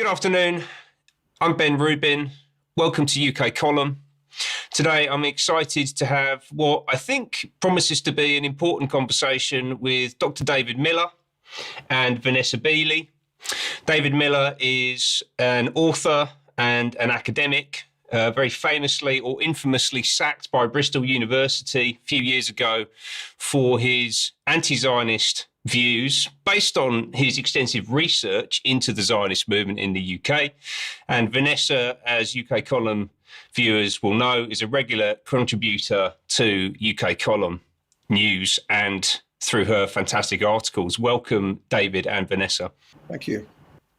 Good afternoon. I'm Ben Rubin. Welcome to UK Column. Today, I'm excited to have what I think promises to be an important conversation with Dr. David Miller and Vanessa Beeley. David Miller is an author and an academic, very famously or infamously sacked by Bristol University a few years ago for his anti-Zionist views based on his extensive research into the Zionist movement in the UK. And Vanessa, as UK Column viewers will know, is a regular contributor to UK Column news and through her fantastic articles. Welcome, David and Vanessa. Thank you.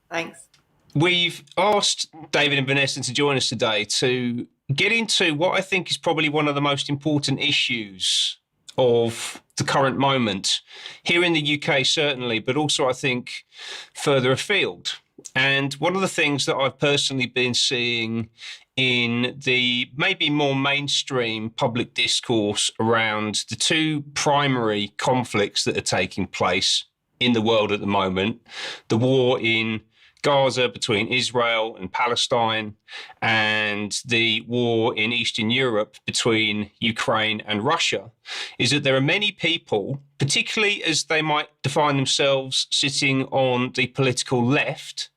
Thanks. We've asked David and Vanessa to join us today to get into what I think is probably one of the most important issues of the current moment, here in the UK certainly, but also I think further afield. And one of the things that I've personally been seeing in the maybe more mainstream public discourse around the two primary conflicts that are taking place in the world at the moment, the war in Gaza between Israel and Palestine, and the war in Eastern Europe between Ukraine and Russia, is that there are many people, particularly as they might define themselves sitting on the political left,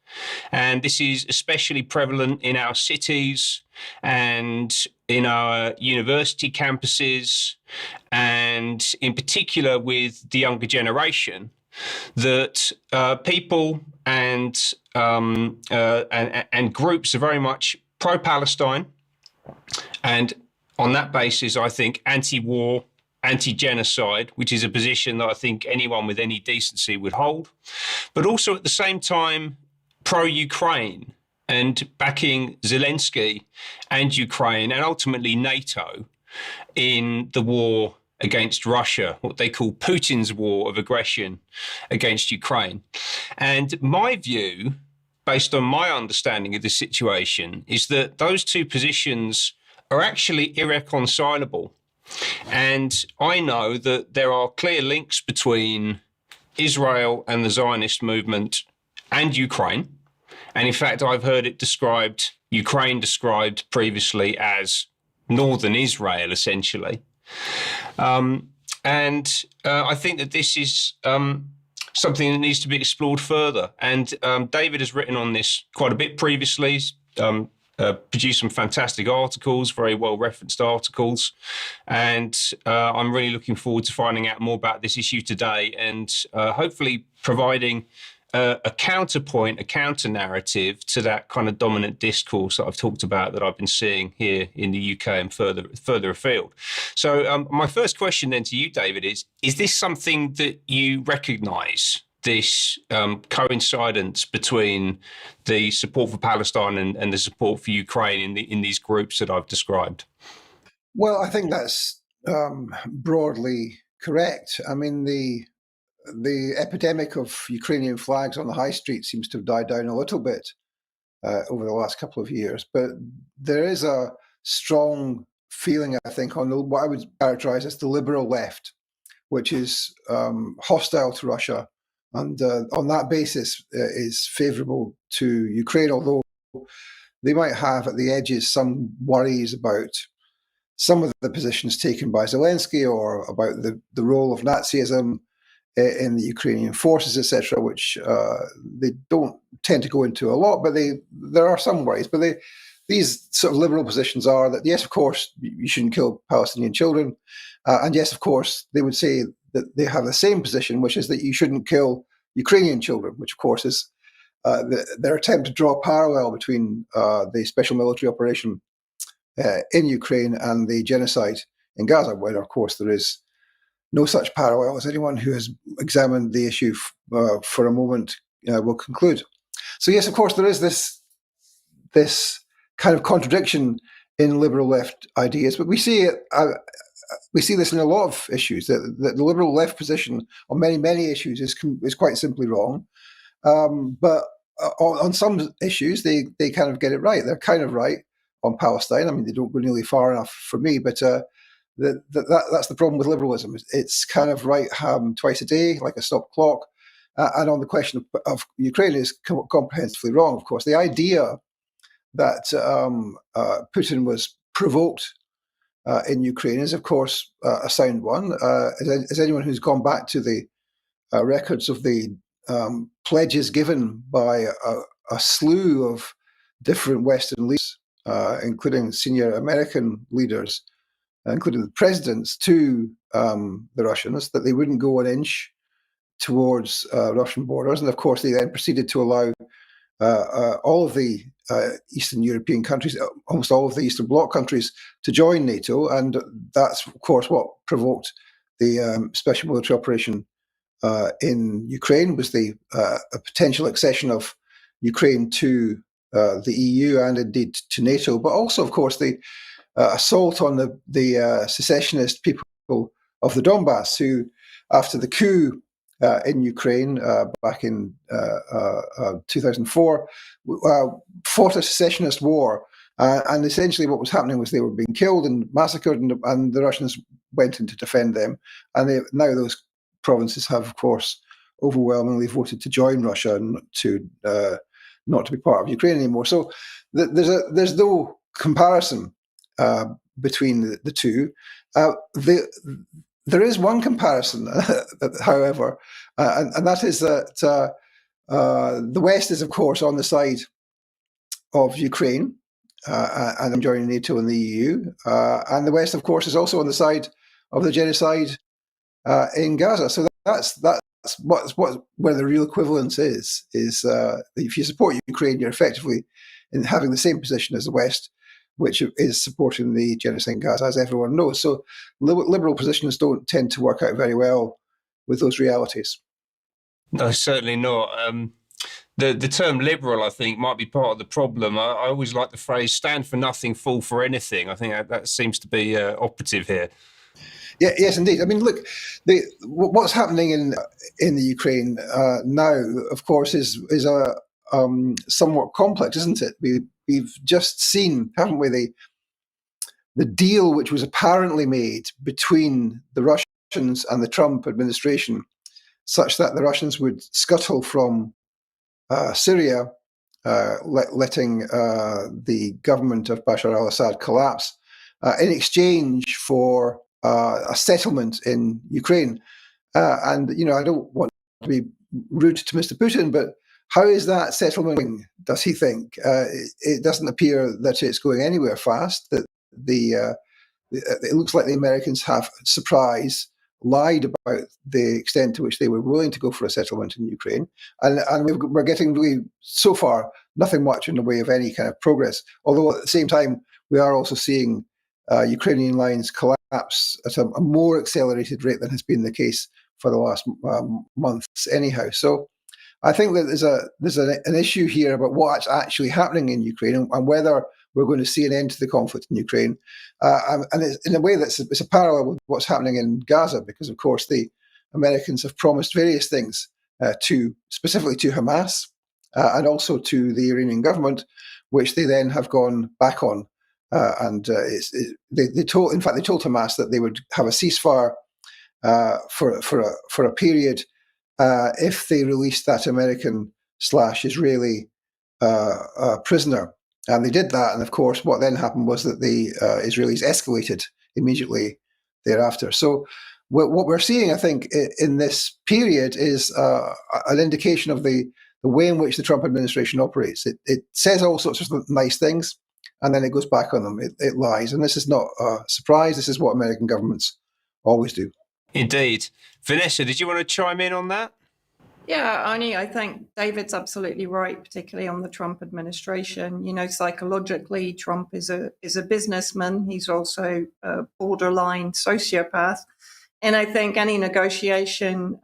and this is especially prevalent in our cities and in our university campuses, and in particular with the younger generation, that people and groups are very much pro-Palestine, and on that basis, I think anti-war, anti-genocide, which is a position that I think anyone with any decency would hold, but also at the same time pro-Ukraine and backing Zelensky and Ukraine and ultimately NATO in the war against Russia, what they call Putin's war of aggression against Ukraine. And my view, based on my understanding of the situation, is that those two positions are actually irreconcilable. And I know that there are clear links between Israel and the Zionist movement and Ukraine. And in fact, I've heard it described, Ukraine described previously as northern Israel, essentially. I think that this is something that needs to be explored further. And David has written on this quite a bit previously, produced some fantastic articles, very well-referenced articles. And I'm really looking forward to finding out more about this issue today and hopefully providing a counterpoint, a counter-narrative to that kind of dominant discourse that I've talked about that I've been seeing here in the UK and further afield. So my first question then to you, David, is this something that you recognise, this coincidence between the support for Palestine and the support for Ukraine in these groups that I've described? Well, I think that's broadly correct. I mean, the epidemic of Ukrainian flags on the high street seems to have died down a little bit over the last couple of years, but there is a strong feeling, I think, on what I would characterize as the liberal left, which is hostile to Russia, and on that basis is favorable to Ukraine, although they might have at the edges some worries about some of the positions taken by Zelensky or about the role of Nazism in the Ukrainian forces, etc., which they don't tend to go into a lot, but there are some worries. But these sort of liberal positions are that, yes, of course, you shouldn't kill Palestinian children. And yes, of course, they would say that they have the same position, which is that you shouldn't kill Ukrainian children, which, of course, is their attempt to draw a parallel between the special military operation in Ukraine and the genocide in Gaza, where, of course, there is no such parallel, as anyone who has examined the issue for a moment will conclude. So yes, of course, there is this kind of contradiction in liberal left ideas, but we see this in a lot of issues. That the liberal left position on many issues is quite simply wrong, but on some issues they kind of get it right. They're kind of right on Palestine. I mean, they don't go nearly far enough for me, but that's the problem with liberalism. It's kind of right twice a day, like a stop clock, and on the question of Ukraine is comprehensively wrong, of course. The idea that Putin was provoked in Ukraine is, of course, a sound one. As anyone who's gone back to the records of the pledges given by a slew of different Western leaders, including senior American leaders, including the presidents, to the Russians, that they wouldn't go an inch towards Russian borders. And of course, they then proceeded to allow all of the Eastern European countries, almost all of the Eastern Bloc countries, to join NATO. And that's, of course, what provoked the special military operation in Ukraine, was the a potential accession of Ukraine to the EU and indeed to NATO, but also, of course, the assault on the secessionist people of the Donbass, who, after the coup in Ukraine back in 2004, fought a secessionist war. And essentially what was happening was they were being killed and massacred, and the Russians went in to defend them. And now those provinces have, of course, overwhelmingly voted to join Russia and to not to be part of Ukraine anymore. So there's no comparison between the two. There is one comparison, however, and that is that the West is, of course, on the side of Ukraine and joining NATO and the EU, and the West, of course, is also on the side of the genocide in Gaza. So that's where the real equivalence is if you support Ukraine, you're effectively in having the same position as the West, which is supporting the genocide in Gaza, as everyone knows. So liberal positions don't tend to work out very well with those realities. No, certainly not. The term liberal, I think, might be part of the problem. I always like the phrase "stand for nothing, fall for anything." I think that seems to be operative here. Yeah, yes, indeed. I mean, look, what's happening in the Ukraine now, of course, is a somewhat complex, isn't it? We've just seen, haven't we, the deal which was apparently made between the Russians and the Trump administration, such that the Russians would scuttle from Syria, letting the government of Bashar al-Assad collapse, in exchange for a settlement in Ukraine. And, I don't want to be rude to Mr. Putin, but how is that settlement going, does he think? It doesn't appear that it's going anywhere fast, that it looks like the Americans have, surprise, lied about the extent to which they were willing to go for a settlement in Ukraine. And we're getting really, so far, nothing much in the way of any kind of progress. Although at the same time, we are also seeing Ukrainian lines collapse at a more accelerated rate than has been the case for the last months anyhow. So I think that there's an issue here about what's actually happening in Ukraine and whether we're going to see an end to the conflict in Ukraine. And it's, in a way, it's a parallel with what's happening in Gaza, because, of course, the Americans have promised various things specifically to Hamas and also to the Iranian government, which they then have gone back on. They told Hamas that they would have a ceasefire for a period if they released that American/Israeli prisoner. And they did that. And of course, what then happened was that the Israelis escalated immediately thereafter. So what we're seeing, I think, in this period is an indication of the way in which the Trump administration operates. It says all sorts of nice things, and then it goes back on them. It lies. And this is not a surprise. This is what American governments always do. Indeed. Vanessa, did you want to chime in on that? Yeah, Arnie, I think David's absolutely right, particularly on the Trump administration. Psychologically, Trump is a businessman. He's also a borderline sociopath. And I think any negotiation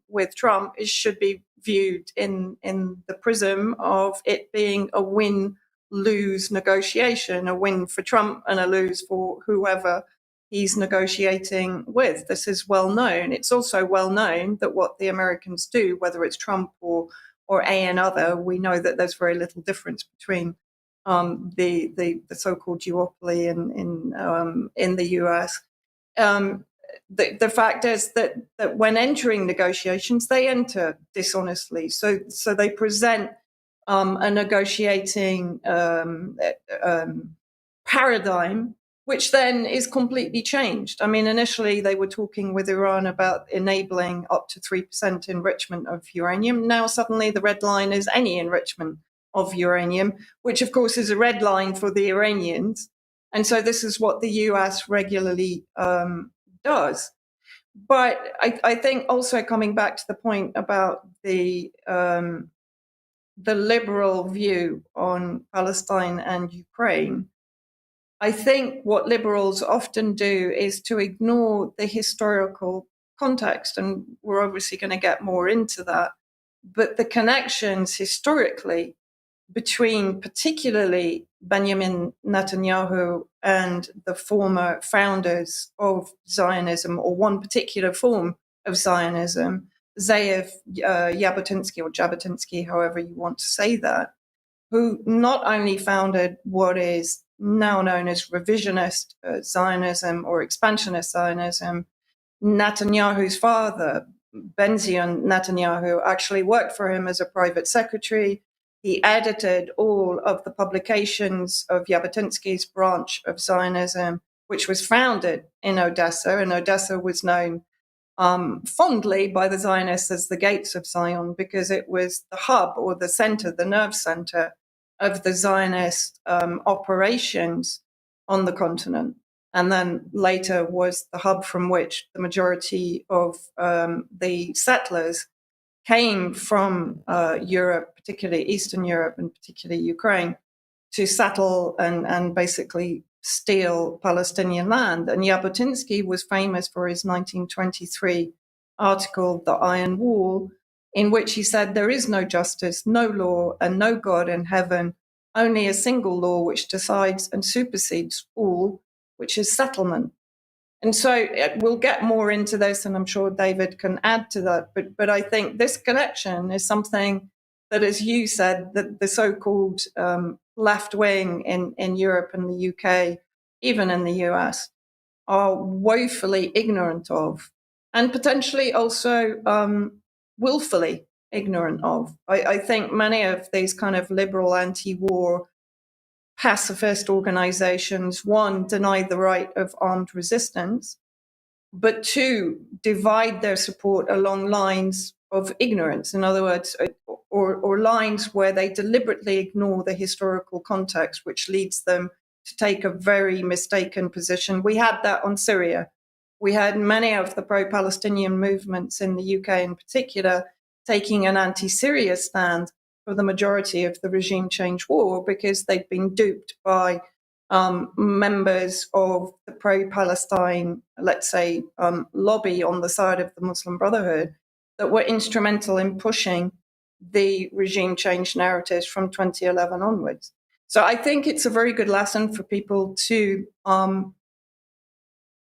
with Trump should be viewed in the prism of it being a win-lose negotiation, a win for Trump and a lose for whoever he's negotiating with. This is well known. It's also well known that what the Americans do, whether it's Trump or another, we know that there's very little difference between the so-called duopoly in the US. The fact is that that when entering negotiations, they enter dishonestly. So they present a negotiating paradigm, which then is completely changed. I mean, initially they were talking with Iran about enabling up to 3% enrichment of uranium. Now suddenly the red line is any enrichment of uranium, which of course is a red line for the Iranians. And so this is what the US regularly does. But I think also coming back to the point about the liberal view on Palestine and Ukraine, I think what liberals often do is to ignore the historical context, and we're obviously going to get more into that, but the connections historically between particularly Benjamin Netanyahu and the former founders of Zionism, or one particular form of Zionism, Zeev Jabotinsky, or Jabotinsky, however you want to say that, who not only founded what is now known as revisionist Zionism or expansionist Zionism. Netanyahu's father, Benzion Netanyahu, actually worked for him as a private secretary. He edited all of the publications of Jabotinsky's branch of Zionism, which was founded in Odessa, and Odessa was known fondly by the Zionists as the gates of Zion, because it was the hub or the center, the nerve center of the Zionist operations on the continent. And then later was the hub from which the majority of the settlers came from Europe, particularly Eastern Europe and particularly Ukraine, to settle and basically steal Palestinian land. And Jabotinsky was famous for his 1923 article, The Iron Wall, in which he said, there is no justice, no law, and no God in heaven, only a single law which decides and supersedes all, which is settlement. And so we'll get more into this, and I'm sure David can add to that. But I think this connection is something that, as you said, that the so-called left wing in Europe and the UK, even in the US, are woefully ignorant of, and potentially also willfully ignorant of. I think many of these kind of liberal anti-war pacifist organizations, one, deny the right of armed resistance, but two, divide their support along lines of ignorance. In other words, or lines where they deliberately ignore the historical context, which leads them to take a very mistaken position. We had that on Syria. We had many of the pro-Palestinian movements in the UK in particular taking an anti-Syria stand for the majority of the regime change war, because they'd been duped by members of the pro-Palestine, let's say, lobby on the side of the Muslim Brotherhood that were instrumental in pushing the regime change narratives from 2011 onwards. So I think it's a very good lesson for people to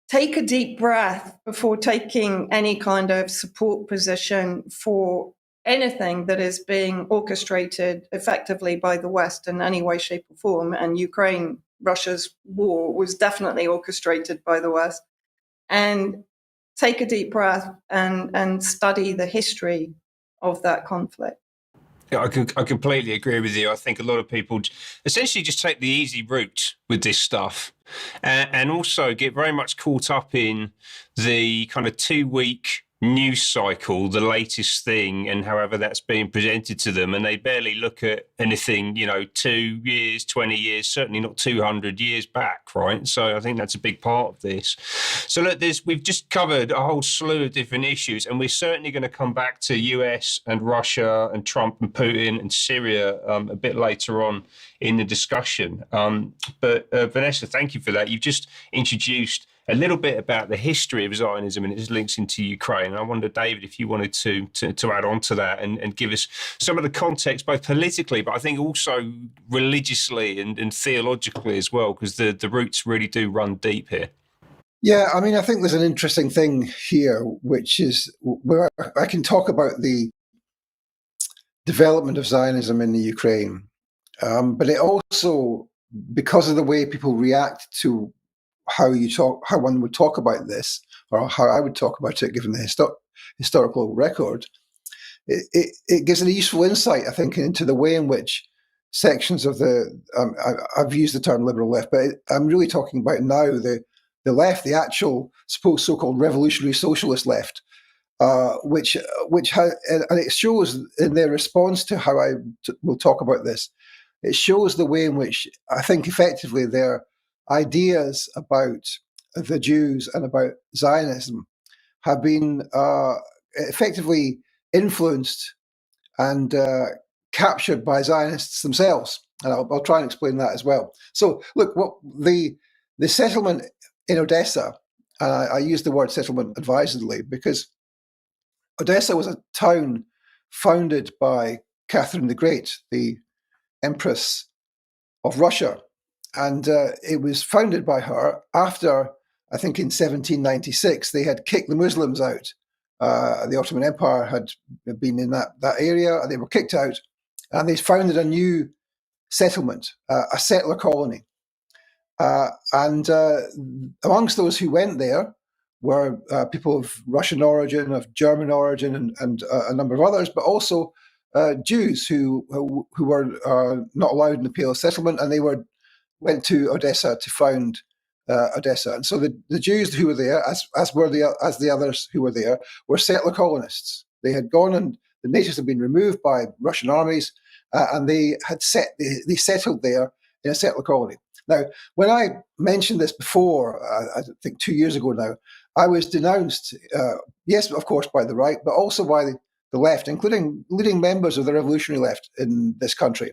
take a deep breath before taking any kind of support position for anything that is being orchestrated effectively by the West in any way, shape, or form. And Ukraine, Russia's war was definitely orchestrated by the West. And take a deep breath and study the history of that conflict. Yeah, I completely agree with you. I think a lot of people essentially just take the easy route with this stuff, and also get very much caught up in the kind of 2-week news cycle, the latest thing, and however that's being presented to them. And they barely look at anything, 2 years, 20 years, certainly not 200 years back, right? So I think that's a big part of this. So look, we've just covered a whole slew of different issues, and we're certainly going to come back to US and Russia and Trump and Putin and Syria a bit later on in the discussion. But Vanessa, thank you for that. You've just introduced a little bit about the history of Zionism and its links into Ukraine. And I wonder, David, if you wanted to add on to that and give us some of the context, both politically, but I think also religiously and theologically as well, because the roots really do run deep here. Yeah, I mean, I think there's an interesting thing here, which is where I can talk about the development of Zionism in the Ukraine, but it also, because of the way people react to how one would talk about this, or how I would talk about it, given the historical record, it gives a useful insight, I think, into the way in which sections of I've used the term liberal left, but I'm really talking about now the left, the actual so-called revolutionary socialist left, which has, and it shows in their response to how will talk about this. It shows the way in which I think effectively their ideas about the Jews and about Zionism have been effectively influenced and captured by Zionists themselves. And I'll try and explain that as well. So look, what the settlement in Odessa, and I use the word settlement advisedly because Odessa was a town founded by Catherine the Great, the Empress of Russia. And it was founded by her after, I think in 1796, they had kicked the Muslims out. The Ottoman Empire had been in that area, and they were kicked out. And they founded a new settlement, a settler colony. And amongst those who went there were people of Russian origin, of German origin, and a number of others, but also Jews who were not allowed in the Pale settlement, and they went to Odessa to found Odessa. And so the Jews who were there, as the others who were there, were settler colonists. They had gone, and the natives had been removed by Russian armies, and they settled there in a settler colony. Now, when I mentioned this before, I think 2 years ago now, I was denounced, yes, of course, by the right, but also by the left, including leading members of the revolutionary left in this country,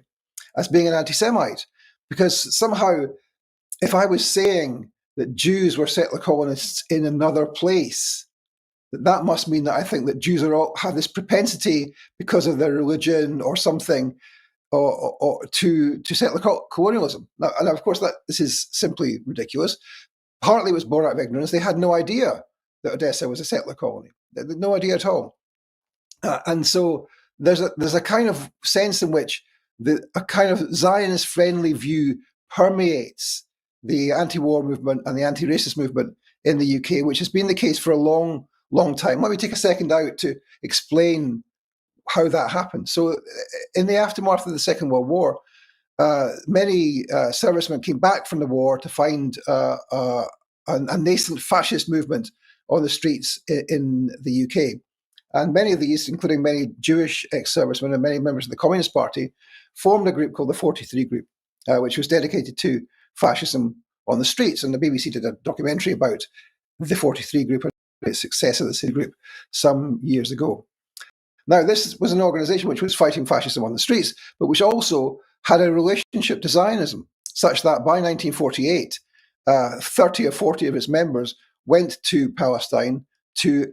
as being an anti-Semite. Because somehow, if I was saying that Jews were settler colonists in another place, that must mean that I think that Jews have this propensity because of their religion or something, or to settler colonialism. Now, and of course, this is simply ridiculous. Partly it was born out of ignorance. They had no idea that Odessa was a settler colony. They had no idea at all. And so there's a kind of sense in which a kind of Zionist-friendly view permeates the anti-war movement and the anti-racist movement in the UK, which has been the case for a long, long time. Let me take a second out to explain how that happened. So in the aftermath of the Second World War, many servicemen came back from the war to find a nascent fascist movement on the streets in the UK. And many of these, including many Jewish ex-servicemen and many members of the Communist Party, formed a group called the 43 Group, which was dedicated to fascism on the streets. And the BBC did a documentary about the 43 Group and the success of the group some years ago. Now, this was an organization which was fighting fascism on the streets, but which also had a relationship to Zionism, such that by 1948, 30 or 40 of its members went to Palestine to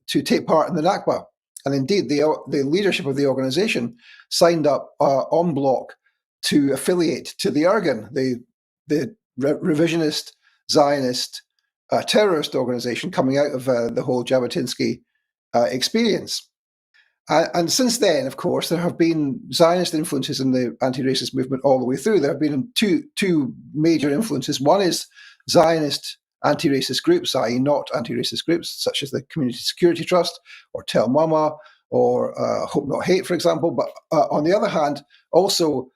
take part in the Nakba. And indeed, the leadership of the organization signed up en bloc to affiliate to the Irgun, the revisionist Zionist terrorist organization coming out of the whole Jabotinsky experience. And since then, of course, there have been Zionist influences in the anti-racist movement all the way through. There have been two major influences. One is Zionist anti-racist groups, i.e. not anti-racist groups, such as the Community Security Trust or Tel Mama or Hope Not Hate, for example. But on the other hand, also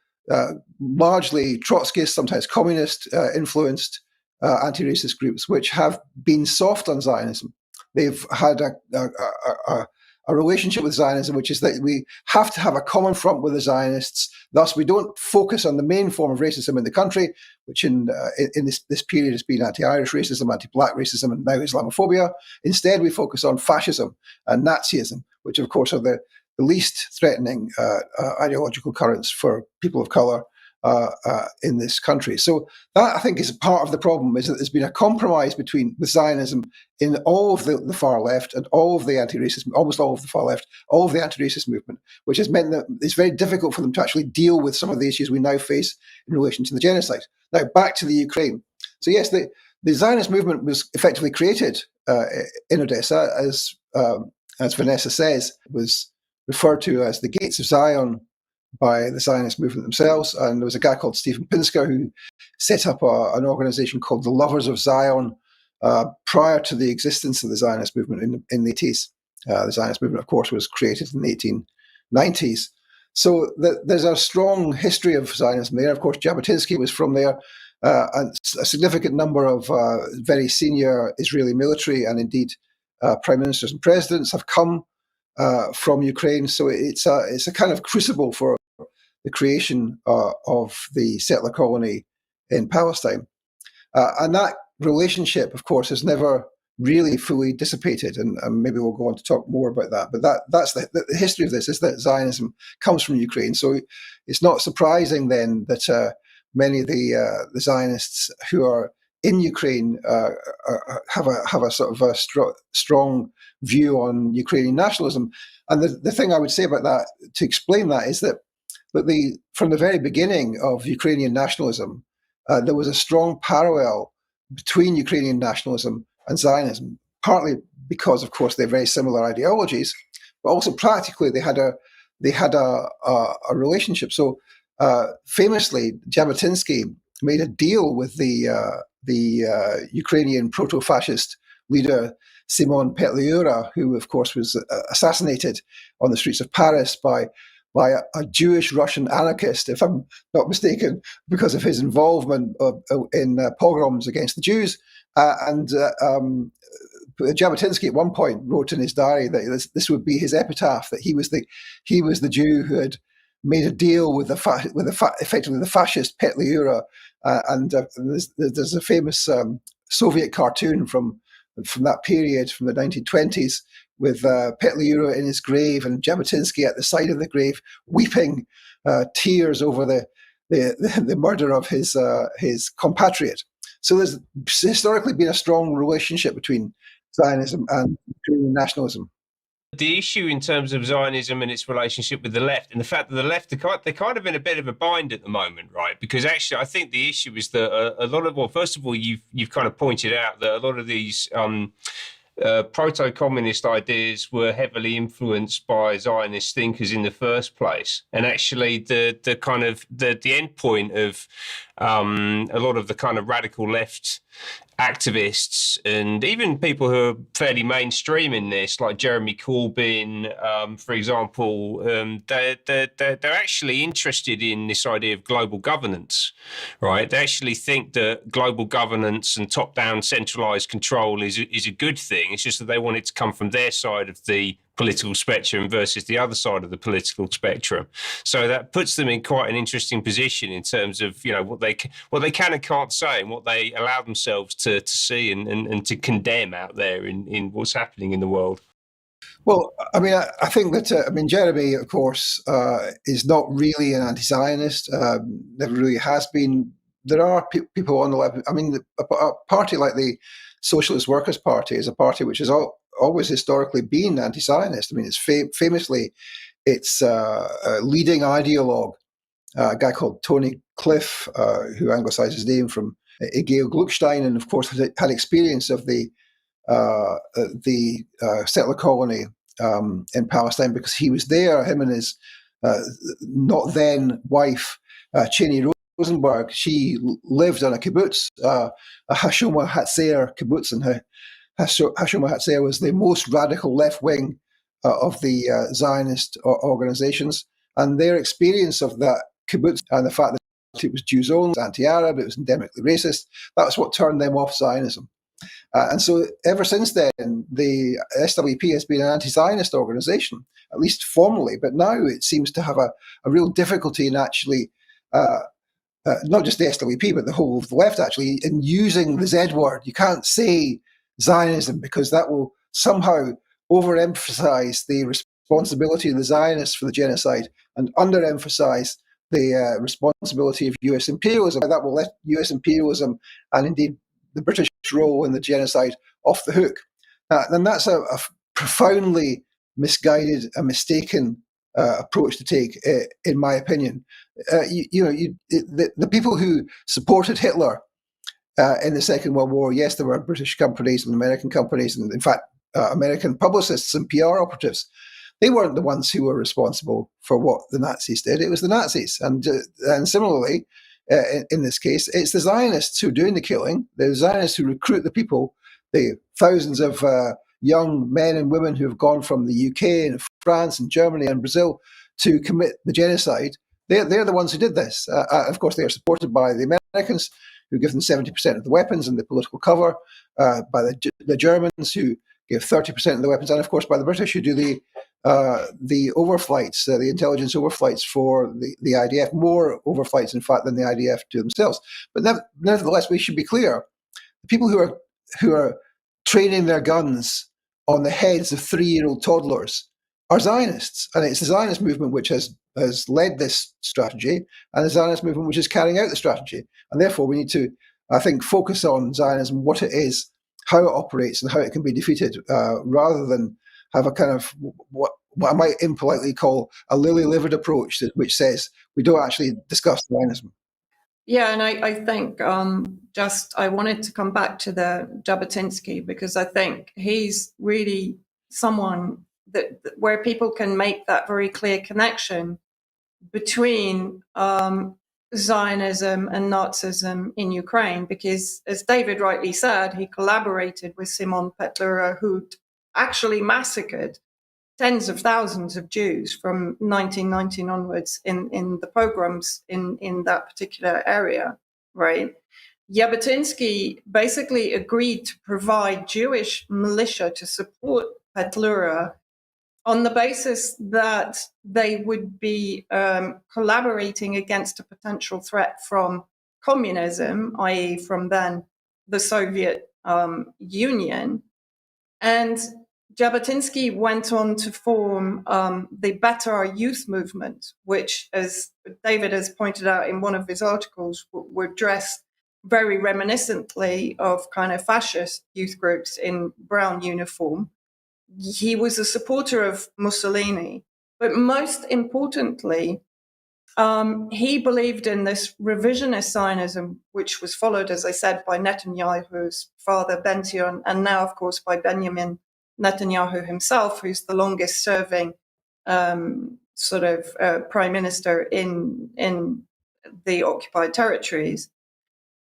largely Trotskyist, sometimes communist influenced anti-racist groups, which have been soft on Zionism. They've had a relationship with Zionism, which is that we have to have a common front with the Zionists. Thus, we don't focus on the main form of racism in the country, which in this period has been anti-Irish racism, anti-Black racism, and now Islamophobia. Instead, we focus on fascism and Nazism, which, of course, are the least threatening ideological currents for people of colour in this country. So that, I think, is part of the problem, is that there's been a compromise with Zionism in all of the far left and all of the anti-racist, almost all of the far left, all of the anti-racist movement, which has meant that it's very difficult for them to actually deal with some of the issues we now face in relation to the genocide. Now, back to the Ukraine. So yes, the Zionist movement was effectively created in Odessa, as Vanessa says, was referred to as the Gates of Zion by the Zionist movement themselves. And there was a guy called Stephen Pinsker who set up an organization called the Lovers of Zion prior to the existence of the Zionist movement in the 80s. The Zionist movement, of course, was created in the 1890s. So there's a strong history of Zionism there. Of course, Jabotinsky was from there. And a significant number of very senior Israeli military and indeed prime ministers and presidents have come from Ukraine. So it's a kind of crucible for the creation of the settler colony in Palestine. And that relationship, of course, has never really fully dissipated. And maybe we'll go on to talk more about that. But that's the history of this, is that Zionism comes from Ukraine. So it's not surprising then that many of the Zionists who are in Ukraine have a sort of a strong view on Ukrainian nationalism. And the thing I would say about that, to explain that, is that from the very beginning of Ukrainian nationalism, there was a strong parallel between Ukrainian nationalism and Zionism, partly because, of course, they're very similar ideologies, but also practically they had a relationship. So famously, Jabotinsky made a deal with the Ukrainian proto-fascist leader Simon Petliura, who, of course, was assassinated on the streets of Paris by a Jewish Russian anarchist, if I'm not mistaken, because of his involvement in pogroms against the Jews. Jabotinsky at one point wrote in his diary that this would be his epitaph, that he was the Jew who had made a deal with effectively the fascist Petliura. There's a famous Soviet cartoon from that period, from the 1920s, with Petliura in his grave and Jabotinsky at the side of the grave, weeping tears over the murder of his compatriot. So there's historically been a strong relationship between Zionism and Ukrainian nationalism. The issue in terms of Zionism and its relationship with the left, and the fact that the left, they're kind of in a bit of a bind at the moment, right? Because actually, I think the issue is that a lot of, well, first of all, you've kind of pointed out that a lot of these proto-communist ideas were heavily influenced by Zionist thinkers in the first place, and actually the kind of the end point of a lot of the kind of radical left activists and even people who are fairly mainstream in this, like Jeremy Corbyn, for example, they're actually interested in this idea of global governance, right? They actually think that global governance and top-down centralized control is a good thing. It's just that they want it to come from their side of the political spectrum versus the other side of the political spectrum. So that puts them in quite an interesting position in terms of, you know, what they can and can't say and what they allow themselves to see and to condemn out there in what's happening in the world. Well, I mean, I think that, Jeremy, of course, is not really an anti-Zionist, never really has been. There are people on the left. I mean, a party like the Socialist Workers' Party is a party which has always historically been anti-Zionist. I mean, it's famously, its leading ideologue, a guy called Tony Cliff, who anglicized his name from Egil Gluckstein, and of course had experience of the settler colony in Palestine because he was there. Him and his not then wife, Cheney Rosenberg, she lived on a kibbutz, a Hashoma Hatzair kibbutz, and Hashoma Hatzair was the most radical left wing of the Zionist organizations, and their experience of that kibbutz and the fact that it was Jews only, anti-Arab, it was endemically racist, that's what turned them off Zionism. And so ever since then, the SWP has been an anti-Zionist organization, at least formally, but now it seems to have a real difficulty in actually, not just the SWP, but the whole of the left actually, in using the Z word. You can't say Zionism because that will somehow overemphasize the responsibility of the Zionists for the genocide and underemphasize the responsibility of US imperialism. That will let US imperialism and indeed the British role in the genocide off the hook. And that's a profoundly misguided and mistaken approach to take, in my opinion. The people who supported Hitler in the Second World War, yes, there were British companies and American companies, and in fact, American publicists and PR operatives. They weren't the ones who were responsible for what the Nazis did. It was the Nazis. And similarly, in this case, it's the Zionists who are doing the killing, the Zionists who recruit the people, the thousands of young men and women who have gone from the UK and France and Germany and Brazil to commit the genocide. They're the ones who did this. Of course, they are supported by the Americans, who give them 70% of the weapons and the political cover, by the Germans, who give 30% of the weapons, and of course by the British, who do the overflights, the intelligence overflights for the IDF, more overflights, in fact, than the IDF do themselves. But nevertheless, we should be clear: the people who are training their guns on the heads of 3-year-old toddlers are Zionists, and it's the Zionist movement which has led this strategy, and the Zionist movement which is carrying out the strategy. And therefore, we need to, I think, focus on Zionism, what it is, how it operates, and how it can be defeated, rather than have a kind of what I might impolitely call a lily-livered approach, which says we don't actually discuss Zionism. Yeah, and I think I wanted to come back to the Jabotinsky, because I think he's really someone that where people can make that very clear connection between Zionism and Nazism in Ukraine, because, as David rightly said, he collaborated with Simon Petlura, who actually massacred tens of thousands of Jews from 1919 onwards in the pogroms in that particular area, right? Jabotinsky basically agreed to provide Jewish militia to support Petlura on the basis that they would be collaborating against a potential threat from communism, i.e. from then the Soviet Union. And Jabotinsky went on to form the Betar youth movement, which, as David has pointed out in one of his articles, were dressed very reminiscently of kind of fascist youth groups in brown uniform. He was a supporter of Mussolini, but most importantly, he believed in this revisionist Zionism, which was followed, as I said, by Netanyahu's father, Ben-Zion, and now, of course, by Benjamin Netanyahu himself, who's the longest serving prime minister in the occupied territories.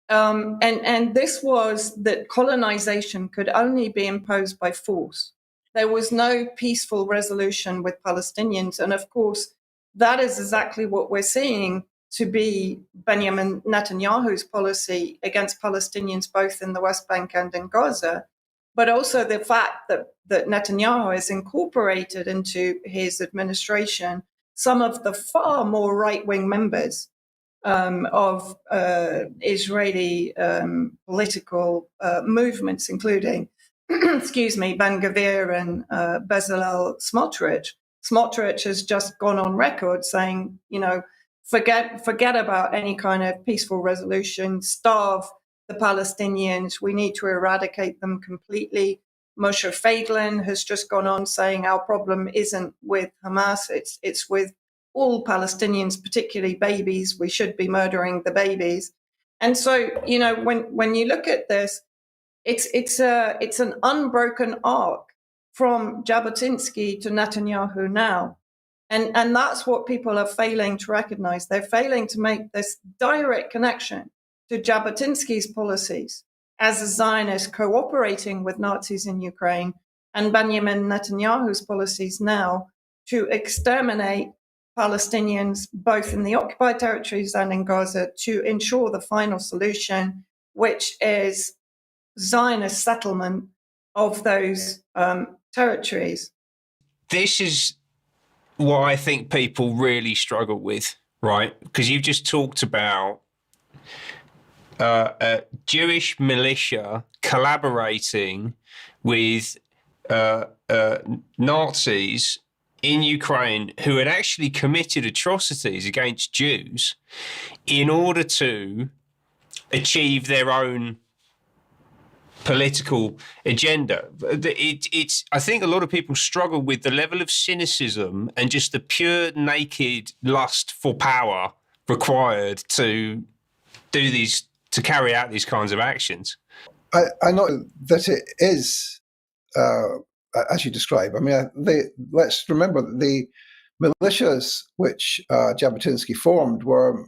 And this was that colonization could only be imposed by force. There was no peaceful resolution with Palestinians. And of course, that is exactly what we're seeing to be Benjamin Netanyahu's policy against Palestinians, both in the West Bank and in Gaza, but also the fact that Netanyahu has incorporated into his administration some of the far more right-wing members of Israeli political movements, including, excuse me, Ben Gvir and Bezalel Smotrich. Smotrich has just gone on record saying, forget about any kind of peaceful resolution, starve the Palestinians, we need to eradicate them completely. Moshe Feiglin has just gone on saying our problem isn't with Hamas, it's with all Palestinians, particularly babies. We should be murdering the babies. And so, when you look at this, it's an unbroken arc from Jabotinsky to Netanyahu now. And that's what people are failing to recognize. They're failing to make this direct connection to Jabotinsky's policies as a Zionist cooperating with Nazis in Ukraine and Benjamin Netanyahu's policies now to exterminate Palestinians, both in the occupied territories and in Gaza, to ensure the final solution, which is Zionist settlement of those territories. This is what I think people really struggle with, right? Because you've just talked about a Jewish militia collaborating with Nazis in Ukraine who had actually committed atrocities against Jews in order to achieve their own political agenda. I think a lot of people struggle with the level of cynicism and just the pure naked lust for power required to carry out these kinds of actions. I know that it is as you describe. I mean, let's remember that the militias which Jabotinsky formed were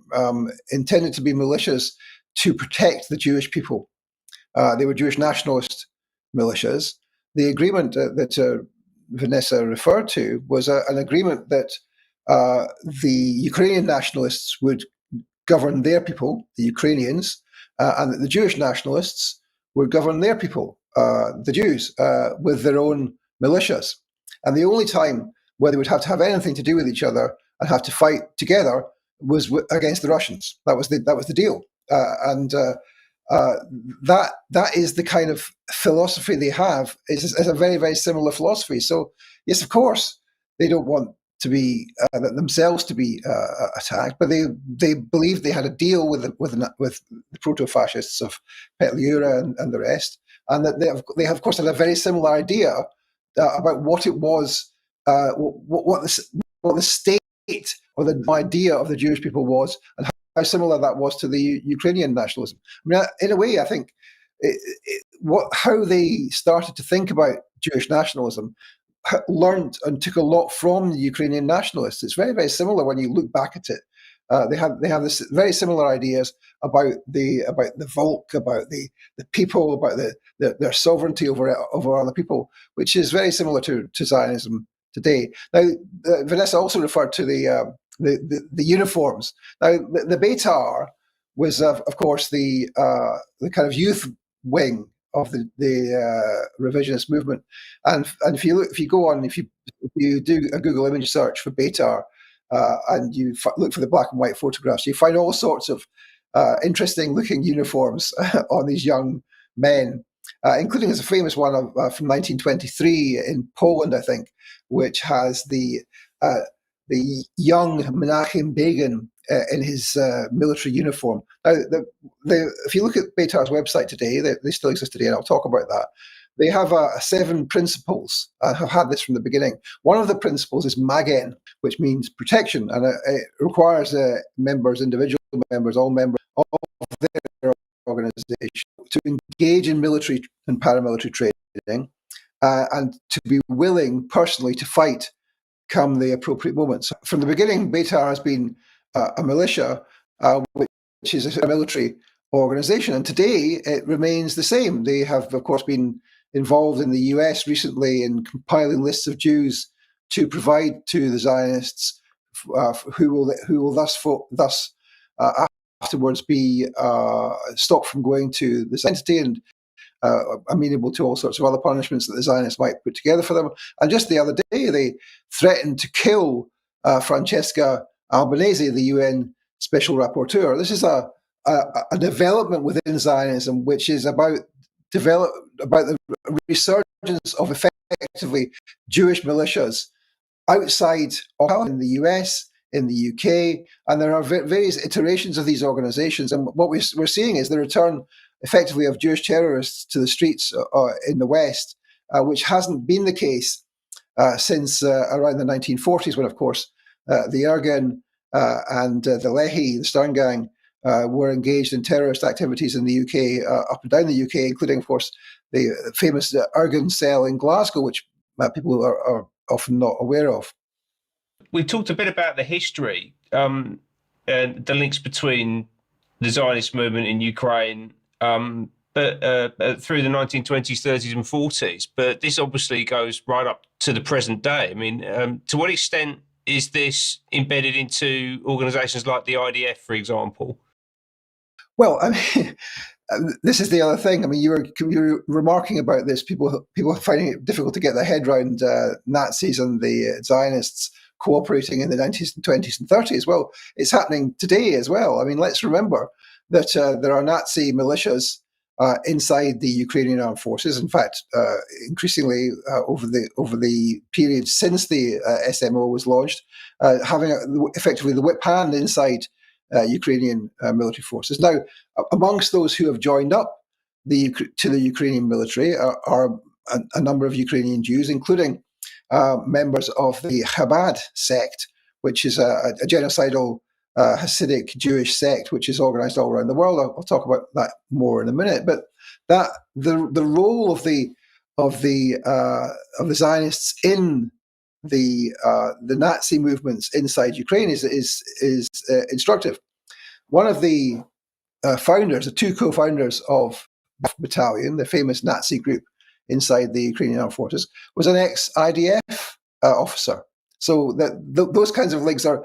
intended to be militias to protect the Jewish people. They were Jewish nationalist militias. The agreement that Vanessa referred to was an agreement that the Ukrainian nationalists would govern their people, the Ukrainians, and that the Jewish nationalists would govern their people, the Jews, with their own militias. And the only time where they would have to have anything to do with each other and have to fight together was against the Russians. That was the deal. That is the kind of philosophy they have. Is a very, very similar philosophy. So yes, of course, they don't want to be themselves to be attacked, but they believed they had a deal with the proto-fascists of Petliura and the rest, and that they have of course had a very similar idea about what it was, what the state or the idea of the Jewish people was, and how similar that was to the Ukrainian nationalism. I mean, in a way, I think how they started to think about Jewish nationalism learned and took a lot from the Ukrainian nationalists. It's very, very similar when you look back at it. They have this very similar ideas about the Volk, about the people, about their sovereignty over other people, which is very similar to Zionism today. Now, Vanessa also referred to the uniforms. Now, the Beitar was, of course, the kind of youth wing of the revisionist movement, and if you do a Google image search for Beitar, and you look for the black and white photographs, you find all sorts of interesting looking uniforms on these young men, including there's a famous one from 1923 in Poland, I think, which has the young Menachem Begin in his military uniform. Now, if you look at Beitar's website today, they still exist today, and I'll talk about that. They have 7 principles, and have had this from the beginning. One of the principles is Magen, which means protection, and it requires individual members, all members of their organization, to engage in military and paramilitary training, and to be willing personally to fight come the appropriate moment. So from the beginning, Beitar has been a militia, which is a military organization, and today it remains the same. They have, of course, been involved in the US recently in compiling lists of Jews to provide to the Zionists, who will thus afterwards be stopped from going to this entity and amenable to all sorts of other punishments that the Zionists might put together for them. And just the other day, they threatened to kill Francesca Albanese, the UN Special Rapporteur. This is a development within Zionism, which is about the resurgence of effectively Jewish militias outside of in the US, in the UK, and there are various iterations of these organizations. And what we're seeing is the return, effectively, of Jewish terrorists to the streets in the West, which hasn't been the case since around the 1940s, when, of course, the Irgun and the Lehi, the Stern Gang, were engaged in terrorist activities in the UK, up and down the UK, including, of course, the famous Irgun cell in Glasgow, which people are often not aware of. We talked a bit about the history, and the links between the Zionist movement in Ukraine, but through the 1920s, 30s, and 40s. But this obviously goes right up to the present day. I mean, to what extent is this embedded into organisations like the IDF, for example? Well, I mean, this is the other thing. I mean, you were remarking about this. People are finding it difficult to get their head around Nazis and the Zionists cooperating in the 1920s and 20s and 30s. Well, it's happening today as well. I mean, let's remember that there are Nazi militias inside the Ukrainian armed forces. In fact, increasingly over the period since the SMO was launched, having effectively the whip hand inside Ukrainian military forces. Now, amongst those who have joined up to the Ukrainian military are a number of Ukrainian Jews, including members of the Habad sect, which is a genocidal Hasidic Jewish sect, which is organized all around the world. I'll talk about that more in a minute. But that the role of the of the Zionists in the Nazi movements inside Ukraine is instructive. One of the founders, the two co-founders of Battalion, the famous Nazi group inside the Ukrainian armed forces, was an ex-IDF officer. So those kinds of links are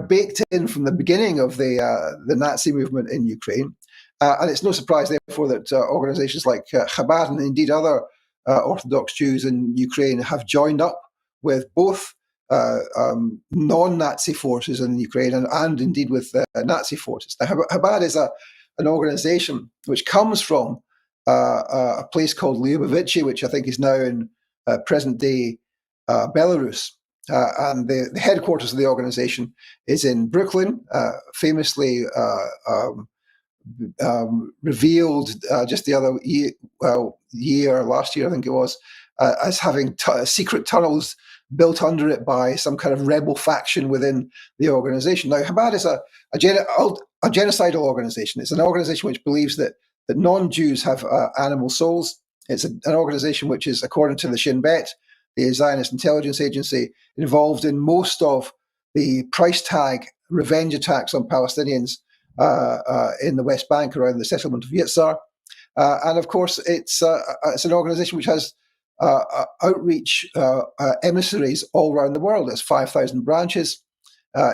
baked in from the beginning of the Nazi movement in Ukraine, and it's no surprise, therefore, that organizations like Habad and indeed other Orthodox Jews in Ukraine have joined up with both non-Nazi forces in Ukraine and indeed with Nazi forces. Now, Habad is an organization which comes from a place called Lyubavitchy, which I think is now in present-day Belarus. And the headquarters of the organization is in Brooklyn, famously revealed just the other year, last year I think it was, as having secret tunnels built under it by some kind of rebel faction within the organization. Now, Habad is a genocidal organization. It's an organization which believes that non-Jews have animal souls. It's an organization which is, according to the Shin Bet, the Zionist intelligence agency, involved in most of the price tag revenge attacks on Palestinians in the West Bank around the settlement of Yitzhar. And of course, it's an organization which has outreach emissaries all around the world. There's 5,000 branches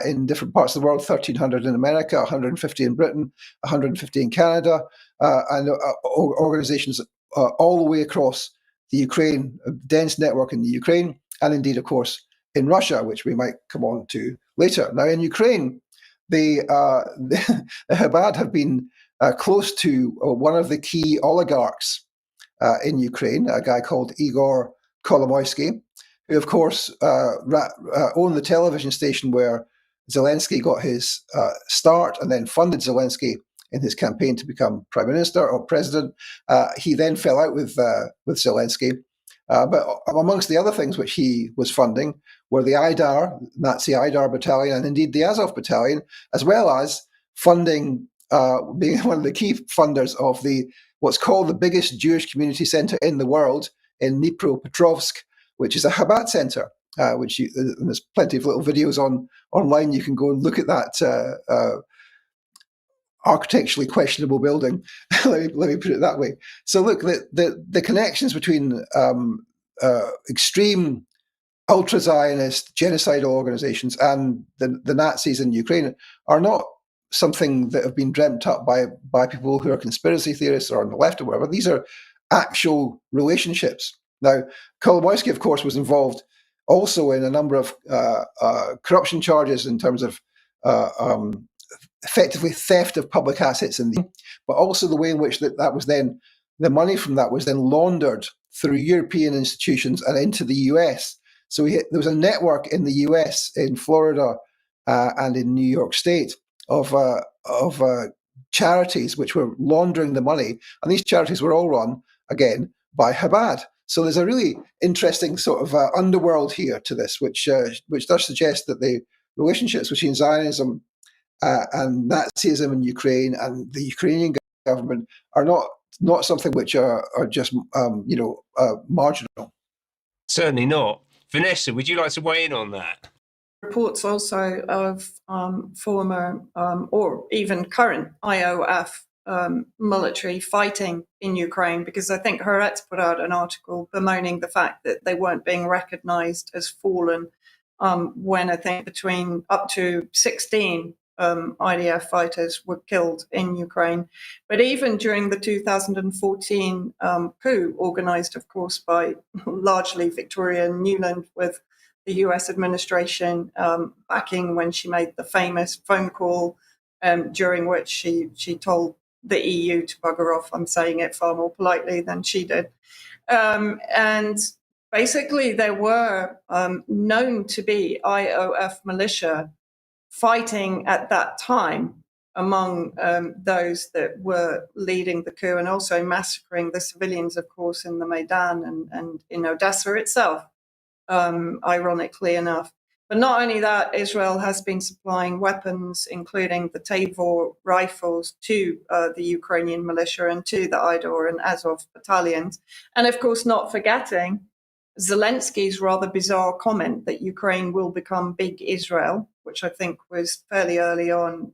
in different parts of the world, 1,300 in America, 150 in Britain, 150 in Canada, and organizations all the way across the Ukraine, a dense network in the Ukraine, and indeed, of course, in Russia, which we might come on to later. Now, in Ukraine, the Habad have been close to one of the key oligarchs in Ukraine, a guy called Igor Kolomoisky, who, of course, owned the television station where Zelensky got his start and then funded Zelensky in his campaign to become prime minister or president. He then fell out with Zelensky. But amongst the other things which he was funding were the Nazi Idar battalion, and indeed the Azov battalion, as well as funding, being one of the key funders of what's called the biggest Jewish community center in the world in Dnipropetrovsk, which is a Habad center. There's plenty of little videos online. You can go and look at that architecturally questionable building. let me put it that way. So look, the connections between extreme ultra-Zionist genocidal organizations and the Nazis in Ukraine are not something that have been dreamt up by people who are conspiracy theorists or on the left or whatever. These are actual relationships. Now, Kolomoisky, of course, was involved also in a number of corruption charges in terms of effectively theft of public assets, but also the way in which that was then, the money from that was then laundered through European institutions and into the US. So there was a network in the US, in Florida, and in New York State of charities which were laundering the money, and these charities were all run again by Habad. So there's a really interesting sort of underworld here to this, which does suggest that the relationships between Zionism and Nazism in Ukraine and the Ukrainian government are not something which are just marginal. Certainly not. Vanessa, would you like to weigh in on that? Reports also of former or even current IOF military fighting in Ukraine, because I think Haaretz put out an article bemoaning the fact that they weren't being recognized as fallen when I think between up to 16 IDF fighters were killed in Ukraine. But even during the 2014 coup, organized, of course, by largely Victoria Nuland with the US administration backing when she made the famous phone call during which she told the EU to bugger off. I'm saying it far more politely than she did. And basically there were known to be IOF militia fighting at that time among those that were leading the coup and also massacring the civilians, of course, in the Maidan and in Odessa itself, ironically enough. But not only that, Israel has been supplying weapons, including the Tavor rifles, to the Ukrainian militia and to the Idor and Azov battalions. And of course, not forgetting Zelensky's rather bizarre comment that Ukraine will become big Israel, which I think was fairly early on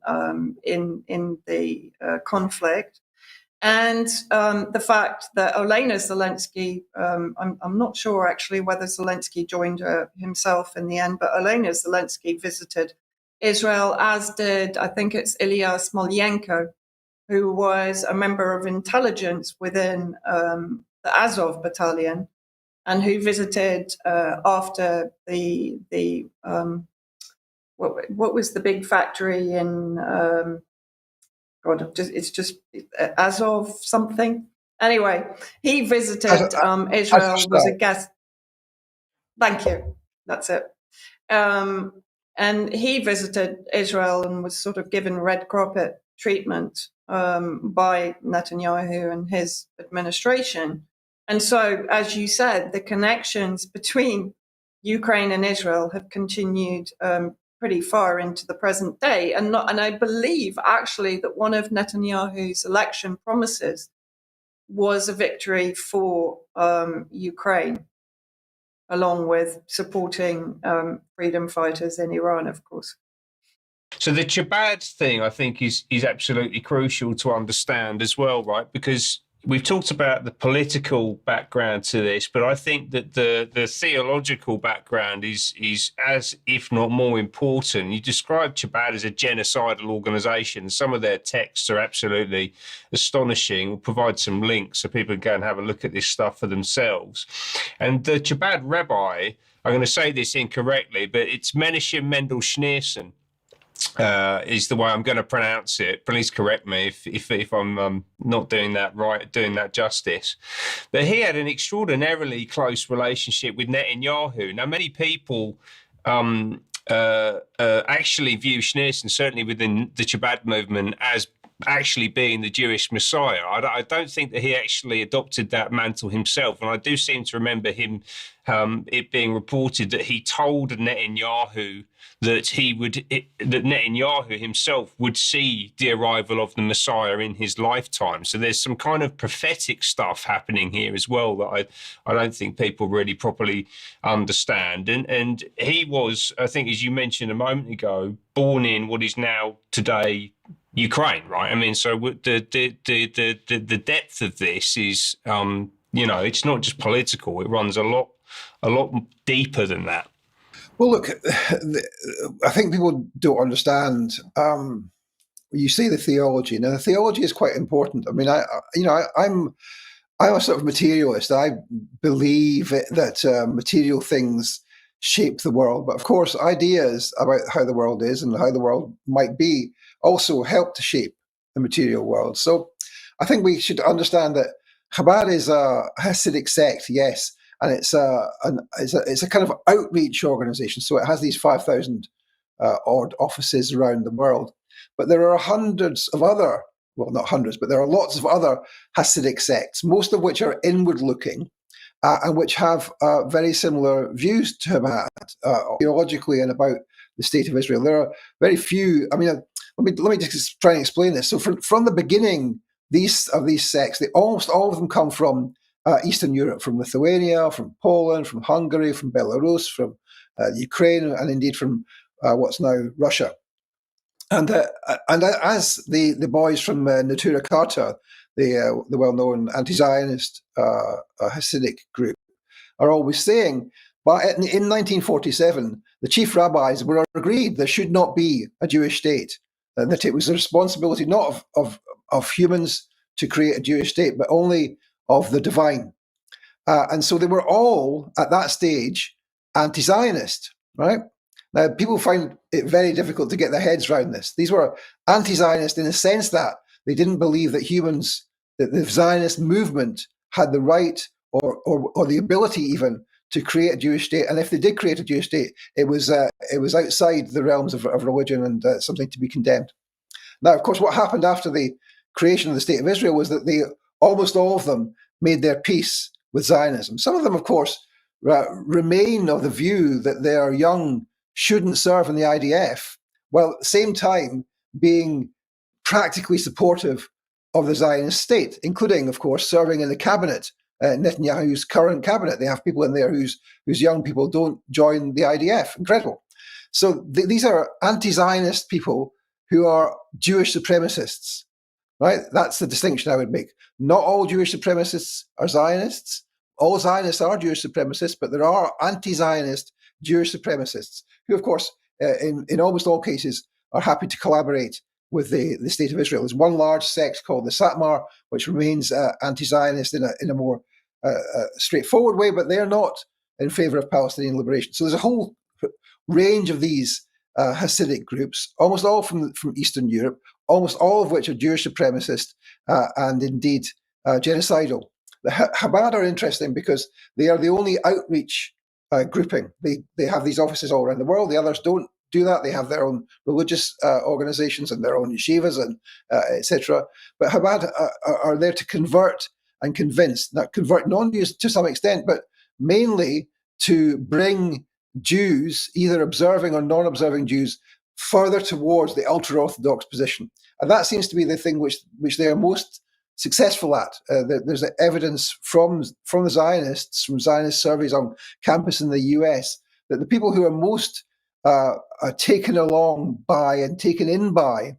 in the conflict. And the fact that Olena Zelensky, I'm not sure actually whether Zelensky joined her himself in the end, but Olena Zelensky visited Israel, as did, I think it's Ilya Smolyenko, who was a member of intelligence within the Azov battalion, and who visited after what was the big factory in God, it's just Azov something. Anyway, he visited Israel, was a guest. Thank you. That's it. And he visited Israel and was sort of given red carpet treatment by Netanyahu and his administration. And so, as you said, the connections between Ukraine and Israel have continued pretty far into the present day. And I believe actually that one of Netanyahu's election promises was a victory for Ukraine, along with supporting freedom fighters in Iran, of course. So the Chabad thing, I think, is absolutely crucial to understand as well, right? Because we've talked about the political background to this, but I think that the theological background is as, if not more important. You describe Chabad as a genocidal organisation. Some of their texts are absolutely astonishing. We'll provide some links so people can go and have a look at this stuff for themselves. And the Chabad rabbi, I'm going to say this incorrectly, but it's Menachem Mendel Schneerson. Is the way I'm going to pronounce it. Please correct me if I'm not doing that right, doing that justice. But he had an extraordinarily close relationship with Netanyahu. Now, many people actually view Schneerson, certainly within the Chabad movement, as actually being the Jewish Messiah. I don't think that he actually adopted that mantle himself, and I do seem to remember him it being reported that he told Netanyahu that that Netanyahu himself would see the arrival of the Messiah in his lifetime. So there's some kind of prophetic stuff happening here as well that I don't think people really properly understand. And he was, I think, as you mentioned a moment ago, born in what is now today Ukraine, right? I mean, so the depth of this is, it's not just political. It runs a lot deeper than that. Well, look, I think people don't understand. You say the theology. Now, the theology is quite important. I mean, I'm a sort of materialist. I believe that material things shape the world, but of course, ideas about how the world is and how the world might be also help to shape the material world. So, I think we should understand that Habad is a Hasidic sect, yes. And it's a kind of outreach organization. So it has these 5,000 odd offices around the world. But there are hundreds of other, well, not hundreds, but there are lots of other Hasidic sects, most of which are inward looking and which have very similar views to Habad theologically and about the state of Israel. There are very few. I mean, let me just try and explain this. So from the beginning, these sects, almost all of them come from Eastern Europe, from Lithuania, from Poland, from Hungary, from Belarus, from Ukraine, and indeed from what's now Russia. And as the boys from Natura Carta, the well-known anti-Zionist Hasidic group, are always saying, but in 1947, the chief rabbis were agreed there should not be a Jewish state, that it was the responsibility not of humans to create a Jewish state, but only of the divine. And so they were all, at that stage, anti-Zionist, right? Now, people find it very difficult to get their heads around this. These were anti-Zionist in the sense that they didn't believe that humans, that the Zionist movement had the right or the ability even to create a Jewish state. And if they did create a Jewish state, it was outside the realms of religion and something to be condemned. Now, of course, what happened after the creation of the State of Israel was that almost all of them made their peace with Zionism. Some of them, of course, remain of the view that their young shouldn't serve in the IDF, while at the same time being practically supportive of the Zionist state, including, of course, serving in the cabinet, Netanyahu's current cabinet. They have people in there whose young people don't join the IDF. Incredible. So these are anti-Zionist people who are Jewish supremacists, right? That's the distinction I would make. Not all Jewish supremacists are Zionists. All Zionists are Jewish supremacists, but there are anti-Zionist Jewish supremacists who, of course, in almost all cases, are happy to collaborate with the state of Israel. There's one large sect called the Satmar, which remains anti-Zionist in a more straightforward way, but they're not in favor of Palestinian liberation. So there's a whole range of these Hasidic groups, almost all from Eastern Europe, almost all of which are Jewish supremacist and indeed genocidal. The Habad are interesting because they are the only outreach grouping. They have these offices all around the world. The others don't do that. They have their own religious organizations and their own yeshivas and etc. But Habad are there to convert and convince, not convert non-Jews to some extent, but mainly to bring Jews, either observing or non-observing Jews, further towards the ultra-Orthodox position. And that seems to be the thing which they are most successful at. There's evidence from the Zionists, from Zionist surveys on campus in the US, that the people who are most are taken along by and taken in by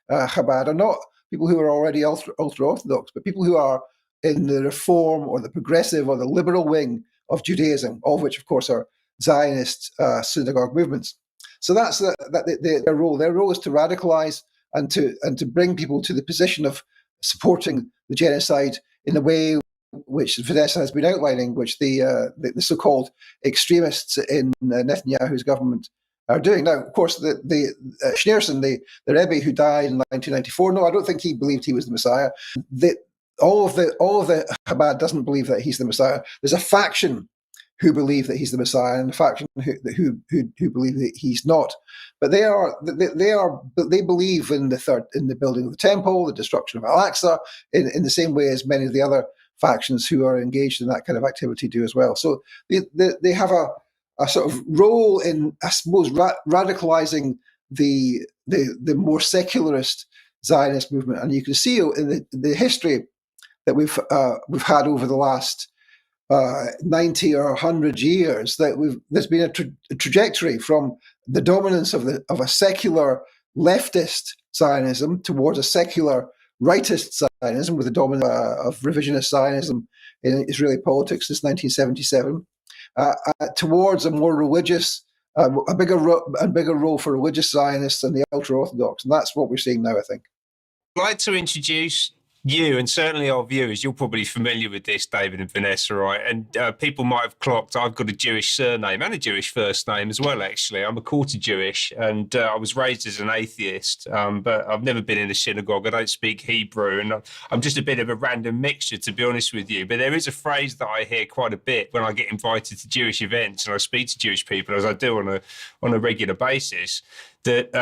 Chabad are not people who are already ultra-Orthodox, but people who are in the reform or the progressive or the liberal wing of Judaism, all of which, of course, are Zionist synagogue movements. So that's their role. Their role is to radicalize and to bring people to the position of supporting the genocide in the way which Vanessa has been outlining, which the so-called extremists in Netanyahu's government are doing. Now, of course, the Schneerson, the Rebbe who died in 1994, no, I don't think he believed he was the Messiah. All of the Chabad doesn't believe that he's the Messiah. There's a faction who believe that he's the Messiah, and a faction who believe that he's not. But they believe in the building of the temple, the destruction of Al-Aqsa, in the same way as many of the other factions who are engaged in that kind of activity do as well. So they have a sort of role in, I suppose, radicalizing the more secularist Zionist movement. And you can see in the history that we've had over the last 90 or 100 years that there's been a trajectory from the dominance of a secular leftist Zionism towards a secular rightist Zionism, with the dominance of revisionist Zionism in Israeli politics since 1977, towards a more religious, a bigger role for religious Zionists and the ultra-Orthodox. And that's what we're seeing now, I think. I'd like to introduce you, and certainly our viewers, you're probably familiar with this, David and Vanessa, right? And people might have clocked, I've got a Jewish surname and a Jewish first name as well, actually. I'm a quarter Jewish, and I was raised as an atheist, but I've never been in a synagogue. I don't speak Hebrew, and I'm just a bit of a random mixture, to be honest with you. But there is a phrase that I hear quite a bit when I get invited to Jewish events and I speak to Jewish people, as I do on a regular basis, that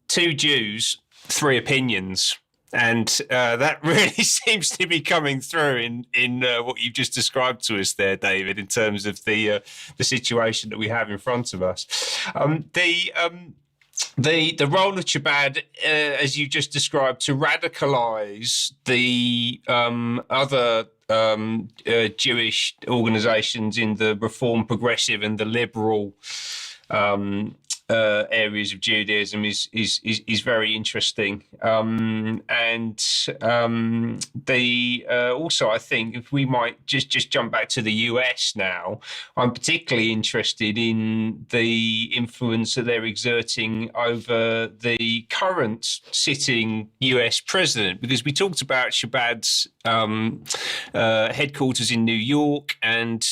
2 Jews, 3 opinions. And that really seems to be coming through in what you've just described to us there, David, in terms of the situation that we have in front of us. The role of Chabad, as you just described, to radicalise the other Jewish organisations in the Reform, Progressive, and the Liberal areas of Judaism is very interesting, and also I think if we might just jump back to the US now, I'm particularly interested in the influence that they're exerting over the current sitting US president, because we talked about Chabad's headquarters in New York, and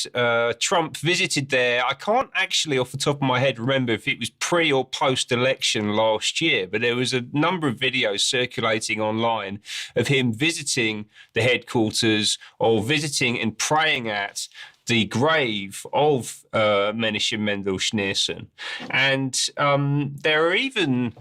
Trump visited there. I can't actually off the top of my head remember if it was pre or post-election last year, but there was a number of videos circulating online of him visiting the headquarters or visiting and praying at the grave of Menachem Mendel Schneerson. And there are even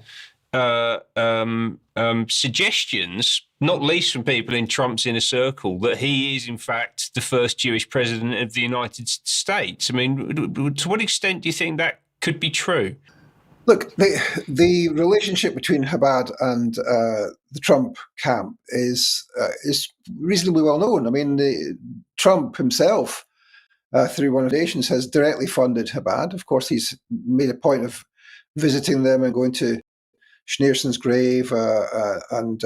suggestions, not least from people in Trump's inner circle, that he is in fact the first Jewish president of the United States. I mean, to what extent do you think that could be true? Look, the relationship between Habad and the Trump camp is reasonably well known. I mean, Trump himself, through one of the nations, has directly funded Habad. Of course, he's made a point of visiting them and going to Schneerson's grave and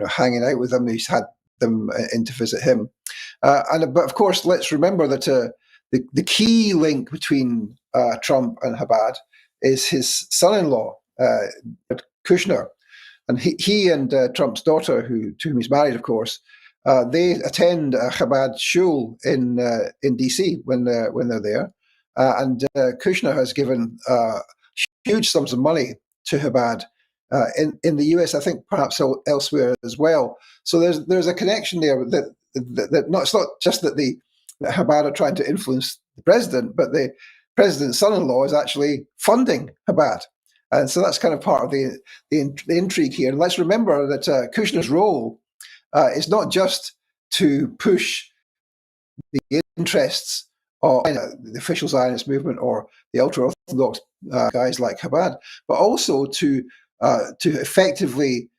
hanging out with them. He's had them in to visit him. But of course, let's remember that the key link between Trump and Habad is his son-in-law, Kushner. And he and Trump's daughter, to whom he's married, of course, they attend Habad shul in DC when they're there. And Kushner has given huge sums of money to Habad in the US, I think perhaps elsewhere as well. So there's a connection there that not, it's not just that the Habad are trying to influence the president, but the president's son-in-law is actually funding Habad. And so that's kind of part of the intrigue here. And let's remember that Kushner's role is not just to push the interests of the official Zionist movement or the ultra-Orthodox guys like Habad, but also to effectively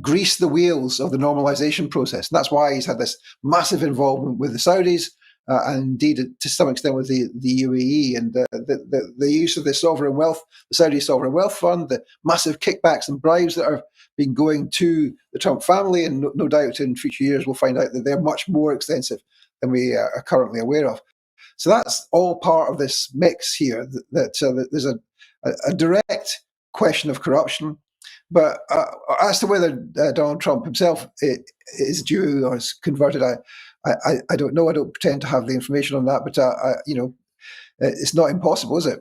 grease the wheels of the normalization process. And that's why he's had this massive involvement with the Saudis, and indeed to some extent with the UAE, and the use of the sovereign wealth, the Saudi sovereign wealth fund, the massive kickbacks and bribes that are been going to the Trump family, and no doubt in future years we'll find out that they're much more extensive than we are currently aware of. So that's all part of this mix here, that there's a direct question of corruption. But as to whether Donald Trump himself is Jew or is converted, I don't know. I don't pretend to have the information on that, but it's not impossible, is it?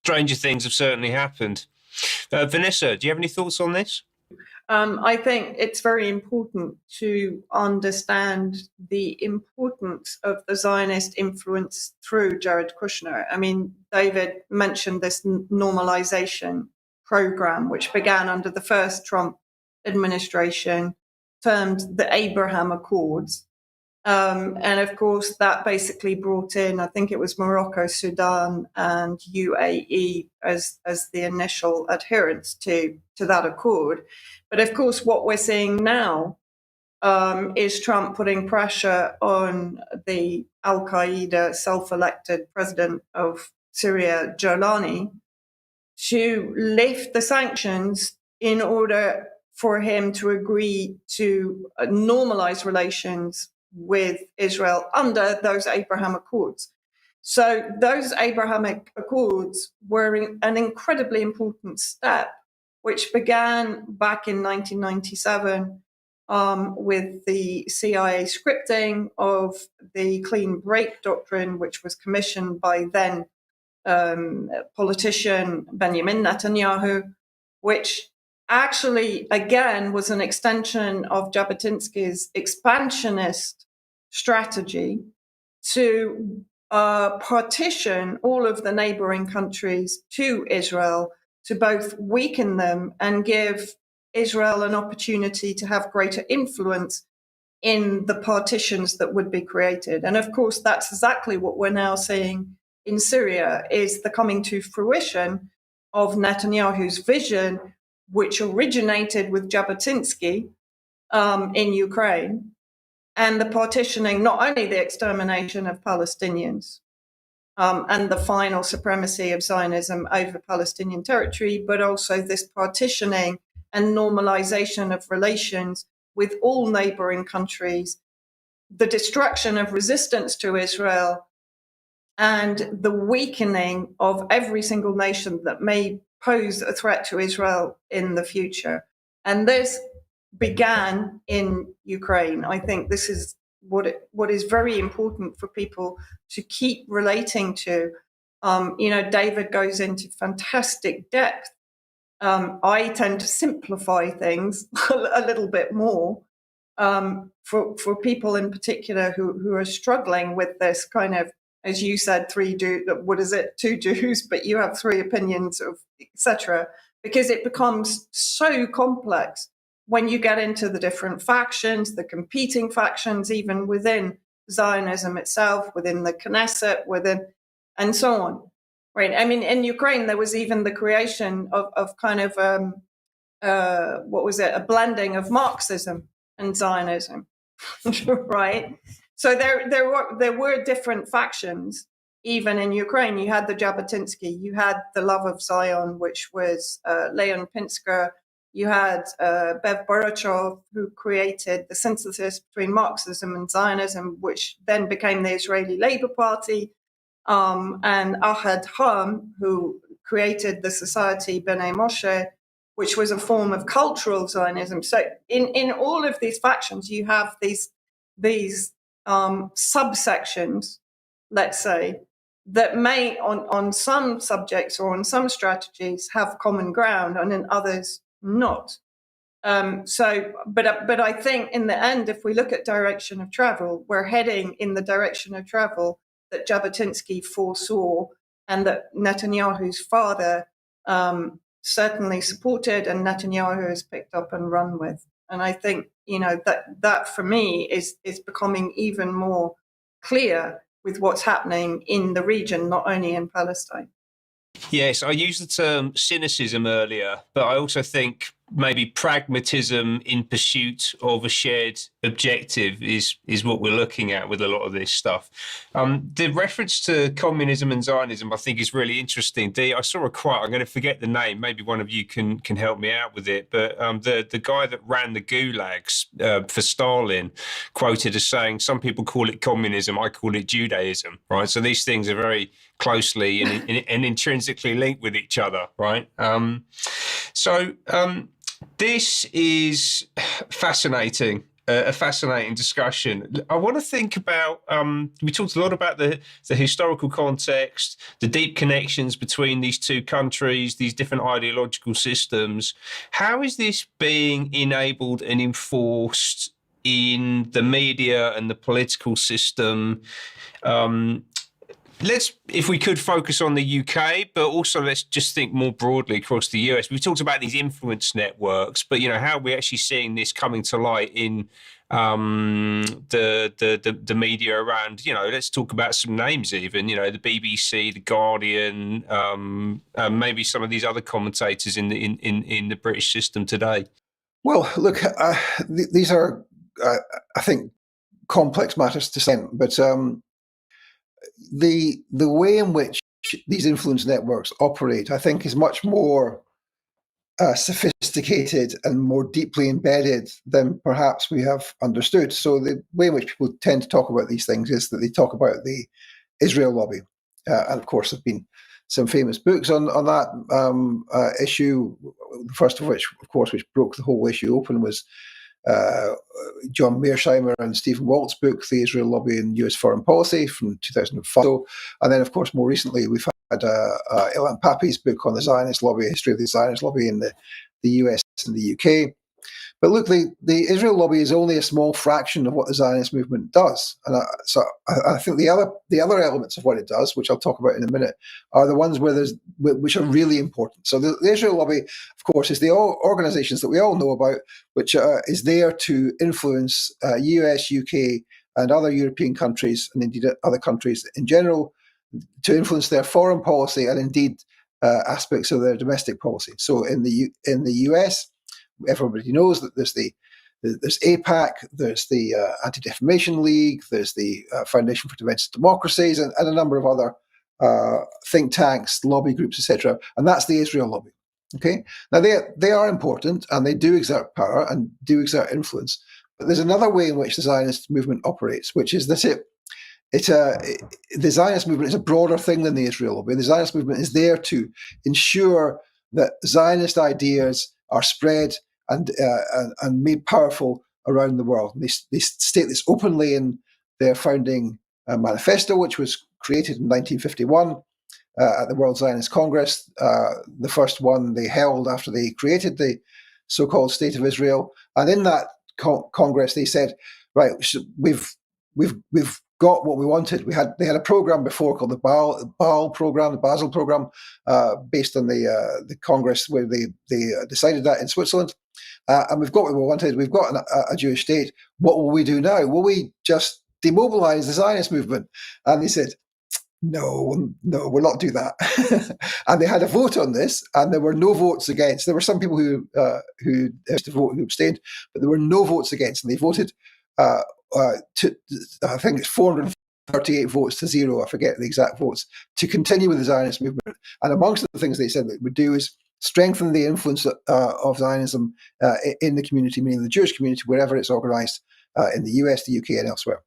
Stranger things have certainly happened. Vanessa, do you have any thoughts on this? I think it's very important to understand the importance of the Zionist influence through Jared Kushner. I mean, David mentioned this normalization program, which began under the first Trump administration, termed the Abraham Accords. And of course, that basically brought in, I think it was Morocco, Sudan, and UAE as the initial adherents to that accord. But of course, what we're seeing now is Trump putting pressure on the Al Qaeda self-elected president of Syria, Jolani, to lift the sanctions in order for him to agree to normalize relations with Israel under those Abraham Accords. So those Abrahamic Accords were an incredibly important step, which began back in 1997 with the CIA scripting of the clean break doctrine, which was commissioned by then politician Benjamin Netanyahu, which actually, again, was an extension of Jabotinsky's expansionist strategy to partition all of the neighboring countries to Israel, to both weaken them and give Israel an opportunity to have greater influence in the partitions that would be created. And of course, that's exactly what we're now seeing in Syria, is the coming to fruition of Netanyahu's vision, which originated with Jabotinsky in Ukraine, and the partitioning, not only the extermination of Palestinians and the final supremacy of Zionism over Palestinian territory, but also this partitioning and normalization of relations with all neighboring countries, the destruction of resistance to Israel, and the weakening of every single nation that may pose a threat to Israel in the future. And this began in Ukraine. I think this is what is very important for people to keep relating to. David goes into fantastic depth. I tend to simplify things a little bit more for people in particular who are struggling with this kind of, as you said, two Jews, but you have three opinions of, etc., because it becomes so complex when you get into the different factions, the competing factions, even within Zionism itself, within the Knesset, and so on. Right. I mean, in Ukraine, there was even the creation of kind of, what was it, a blending of Marxism and Zionism, right? So there were different factions, even in Ukraine. You had the Jabotinsky, you had the Love of Zion, which was Leon Pinsker, you had Bev Borachov, who created the synthesis between Marxism and Zionism, which then became the Israeli Labour Party, and Ahad Ham, who created the Society B'nai Moshe, which was a form of cultural Zionism. So in all of these factions, you have these subsections, let's say, that may on some subjects or on some strategies have common ground, and in others not. But I think in the end, if we look at direction of travel, we're heading in the direction of travel that Jabotinsky foresaw and that Netanyahu's father certainly supported, and Netanyahu has picked up and run with. And I think, that for me is becoming even more clear with what's happening in the region, not only in Palestine. Yes, I used the term cynicism earlier, but I also think maybe pragmatism in pursuit of a shared objective is what we're looking at with a lot of this stuff. The reference to communism and Zionism, I think, is really interesting. I saw a quote. I'm going to forget the name. Maybe one of you can help me out with it. But the guy that ran the gulags for Stalin quoted as saying, "Some people call it communism. I call it Judaism." Right. So these things are very closely and intrinsically linked with each other. Right. This is fascinating, a fascinating discussion. I want to think about, we talked a lot about the historical context, the deep connections between these two countries, these different ideological systems. How is this being enabled and enforced in the media and the political system? If we could focus on the UK, but also let's just think more broadly across the US. We've talked about these influence networks, but how are we actually seeing this coming to light in the media around? Let's talk about some names, even the BBC, the Guardian, maybe some of these other commentators in the British system today. Well, look, these are, I think, complex matters to say, but the way in which these influence networks operate, I think, is much more sophisticated and more deeply embedded than perhaps we have understood. So the way in which people tend to talk about these things is that they talk about the Israel lobby. And of course, there have been some famous books on that issue. The first of which, of course, which broke the whole issue open was John Mearsheimer and Stephen Walt's book, The Israel Lobby in US Foreign Policy, from 2005. And then, of course, more recently, we've had Ilan Pappy's book on the Zionist lobby, history of the Zionist lobby in the US and the UK. But look, the Israel lobby is only a small fraction of what the Zionist movement does. And I think the other elements of what it does, which I'll talk about in a minute, are the ones which are really important. So the Israel lobby, of course, is the organizations that we all know about, which is there to influence US, UK, and other European countries, and indeed other countries in general, to influence their foreign policy and indeed aspects of their domestic policy. So in the US, everybody knows that there's AIPAC, there's the Anti-Defamation League, there's the Foundation for Defense of Democracies, and a number of other think tanks, lobby groups, etc. And that's the Israel lobby. Okay, now they are important and they do exert power and do exert influence. But there's another way in which the Zionist movement operates, which is that the Zionist movement is a broader thing than the Israel lobby. The Zionist movement is there to ensure that Zionist ideas are spread and made powerful around the world. And they state this openly in their founding manifesto, which was created in 1951 at the World Zionist Congress, the first one they held after they created the so-called State of Israel. And in that Congress, they said, right, we've got what we wanted. They had a program before called the Basel program, based on the Congress where they decided that in Switzerland. And we've got what we wanted. We've got a Jewish state. What will we do now? Will we just demobilize the Zionist movement? And they said, no, we'll not do that. And they had a vote on this, and there were no votes against. There were some people who used to vote who abstained, but there were no votes against, and they voted to, I think it's 438 votes to 0. I forget the exact votes, to continue with the Zionist movement. And amongst the things they said that it would do is strengthen the influence of Zionism in the community, meaning the Jewish community, wherever it's organized in the US, the UK, and elsewhere.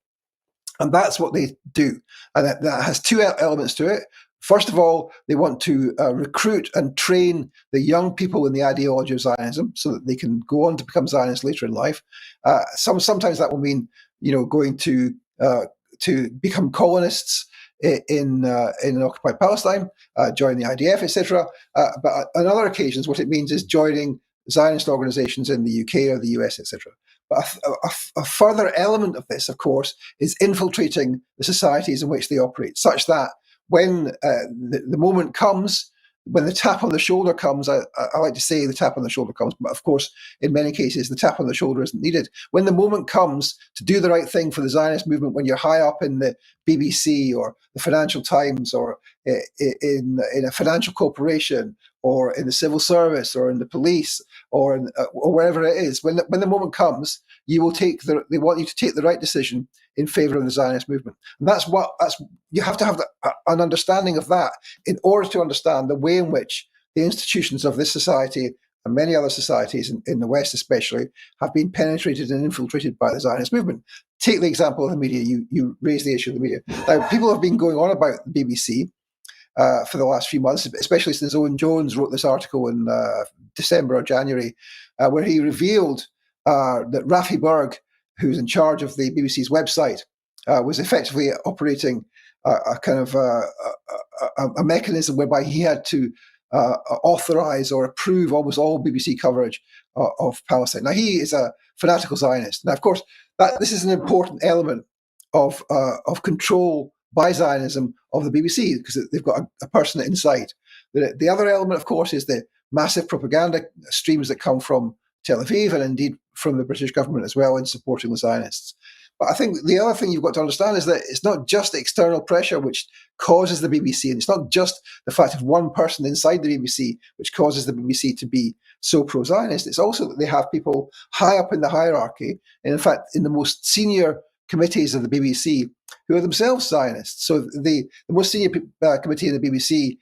And that's what they do. And that has two elements to it. First of all, they want to recruit and train the young people in the ideology of Zionism so that they can go on to become Zionists later in life. Sometimes that will mean, going to become colonists in occupied Palestine, join the IDF, etc. But on other occasions, what it means is joining Zionist organizations in the UK or the US, etc. But a further element of this, of course, is infiltrating the societies in which they operate, such that when the moment comes, when the tap on the shoulder comes, I like to say the tap on the shoulder comes, but of course, in many cases, the tap on the shoulder isn't needed. When the moment comes to do the right thing for the Zionist movement, when you're high up in the BBC or the Financial Times or in a financial corporation or in the civil service or in the police or wherever it is, when the moment comes, they want you to take the right decision in favor of the Zionist movement. And you have to have an understanding of that in order to understand the way in which the institutions of this society and many other societies in the West especially have been penetrated and infiltrated by the Zionist movement. Take the example of the media. You raised the issue of the media. Now, people have been going on about the BBC for the last few months, especially since Owen Jones wrote this article in December or January, where he revealed that Rafi Berg, who's in charge of the BBC's website, was effectively operating a kind of a mechanism whereby he had to authorize or approve almost all BBC coverage of Palestine. Now, he is a fanatical Zionist. Now, of course, this is an important element of control by Zionism of the BBC, because they've got a person inside. The other element, of course, is the massive propaganda streams that come from Tel Aviv and indeed from the British government as well in supporting the Zionists. But I think the other thing you've got to understand is that it's not just external pressure which causes the BBC, and it's not just the fact of one person inside the BBC which causes the BBC to be so pro-Zionist. It's also that they have people high up in the hierarchy, and in fact in the most senior committees of the BBC, who are themselves Zionists. So the most senior committee in the BBC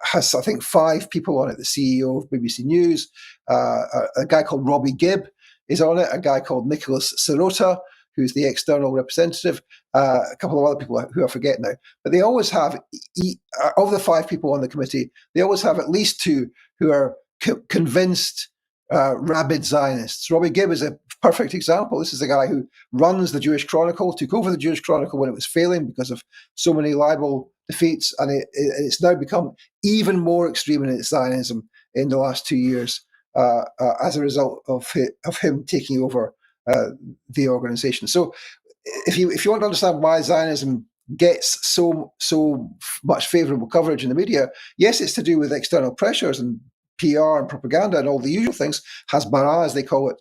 has, I think, 5 people on it. The CEO of BBC News, a guy called Robbie Gibb is on it, a guy called Nicholas Sirota, who's the external representative, a couple of other people who I forget now. But they always have, of the 5 people on the committee, they always have at least 2 who are convinced rabid Zionists. Robbie Gibb is a perfect example. This is a guy who runs the Jewish Chronicle, took over the Jewish Chronicle when it was failing because of so many libel defeats, and it's now become even more extreme in its Zionism in the last 2 years as a result of him taking over the organization. So if you want to understand why Zionism gets so much favorable coverage in the media, yes, it's to do with external pressures and PR and propaganda and all the usual things, hasbara as they call it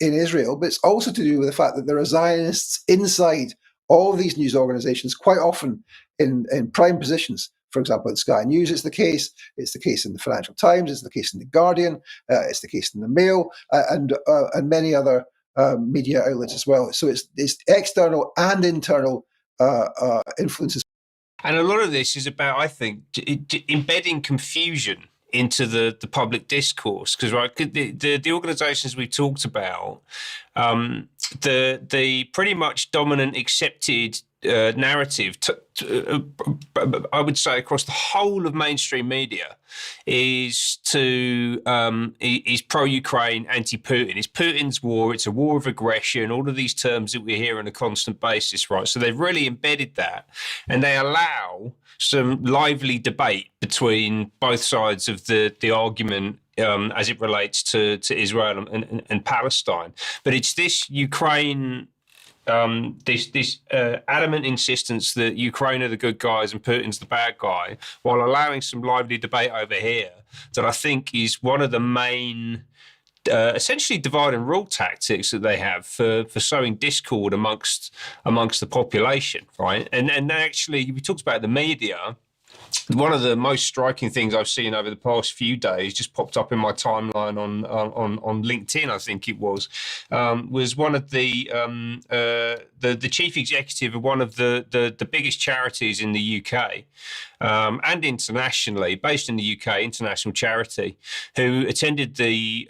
in Israel, but it's also to do with the fact that there are Zionists inside all of these news organizations, quite often in prime positions. For example, in Sky News, it's the case in the Financial Times, it's the case in the Guardian, it's the case in the Mail, and many other media outlets as well. So it's external and internal influences. And a lot of this is about, I think, embedding confusion into the public discourse, because the organisations we've talked about, the pretty much dominant accepted narrative, I would say across the whole of mainstream media, is pro-Ukraine, anti-Putin. It's Putin's war. It's a war of aggression. All of these terms that we hear on a constant basis, right? So they've really embedded that, and they allow some lively debate between both sides of the argument as it relates to Israel and Palestine. But it's this Ukraine, this adamant insistence that Ukraine are the good guys and Putin's the bad guy, while allowing some lively debate over here, that I think is one of the main essentially divide and rule tactics that they have for sowing discord amongst the population, right? And actually, we talked about the media. One of the most striking things I've seen over the past few days just popped up in my timeline on LinkedIn, I think it was one of the chief executive of one of the biggest charities in the UK and internationally, based in the UK, international charity, who attended the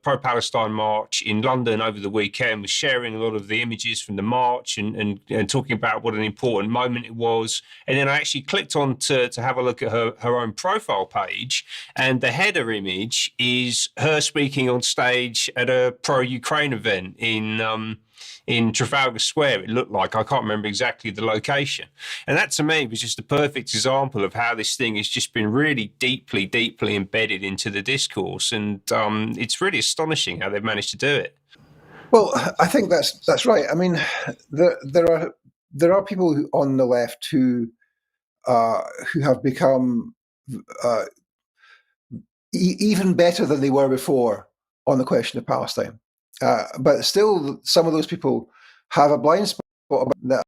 pro-Palestine march in London over the weekend, was sharing a lot of the images from the march and talking about what an important moment it was. And then I actually clicked on to have a look at her own profile page, and the header image is her speaking on stage at a pro-Ukraine event in Trafalgar Square, it looked like. I can't remember exactly the location. And that, to me, was just a perfect example of how this thing has just been really deeply, deeply embedded into the discourse. And it's really astonishing how they've managed to do it. Well, I think that's right. I mean, there are people on the left who have become even better than they were before on the question of Palestine. But still, some of those people have a blind spot about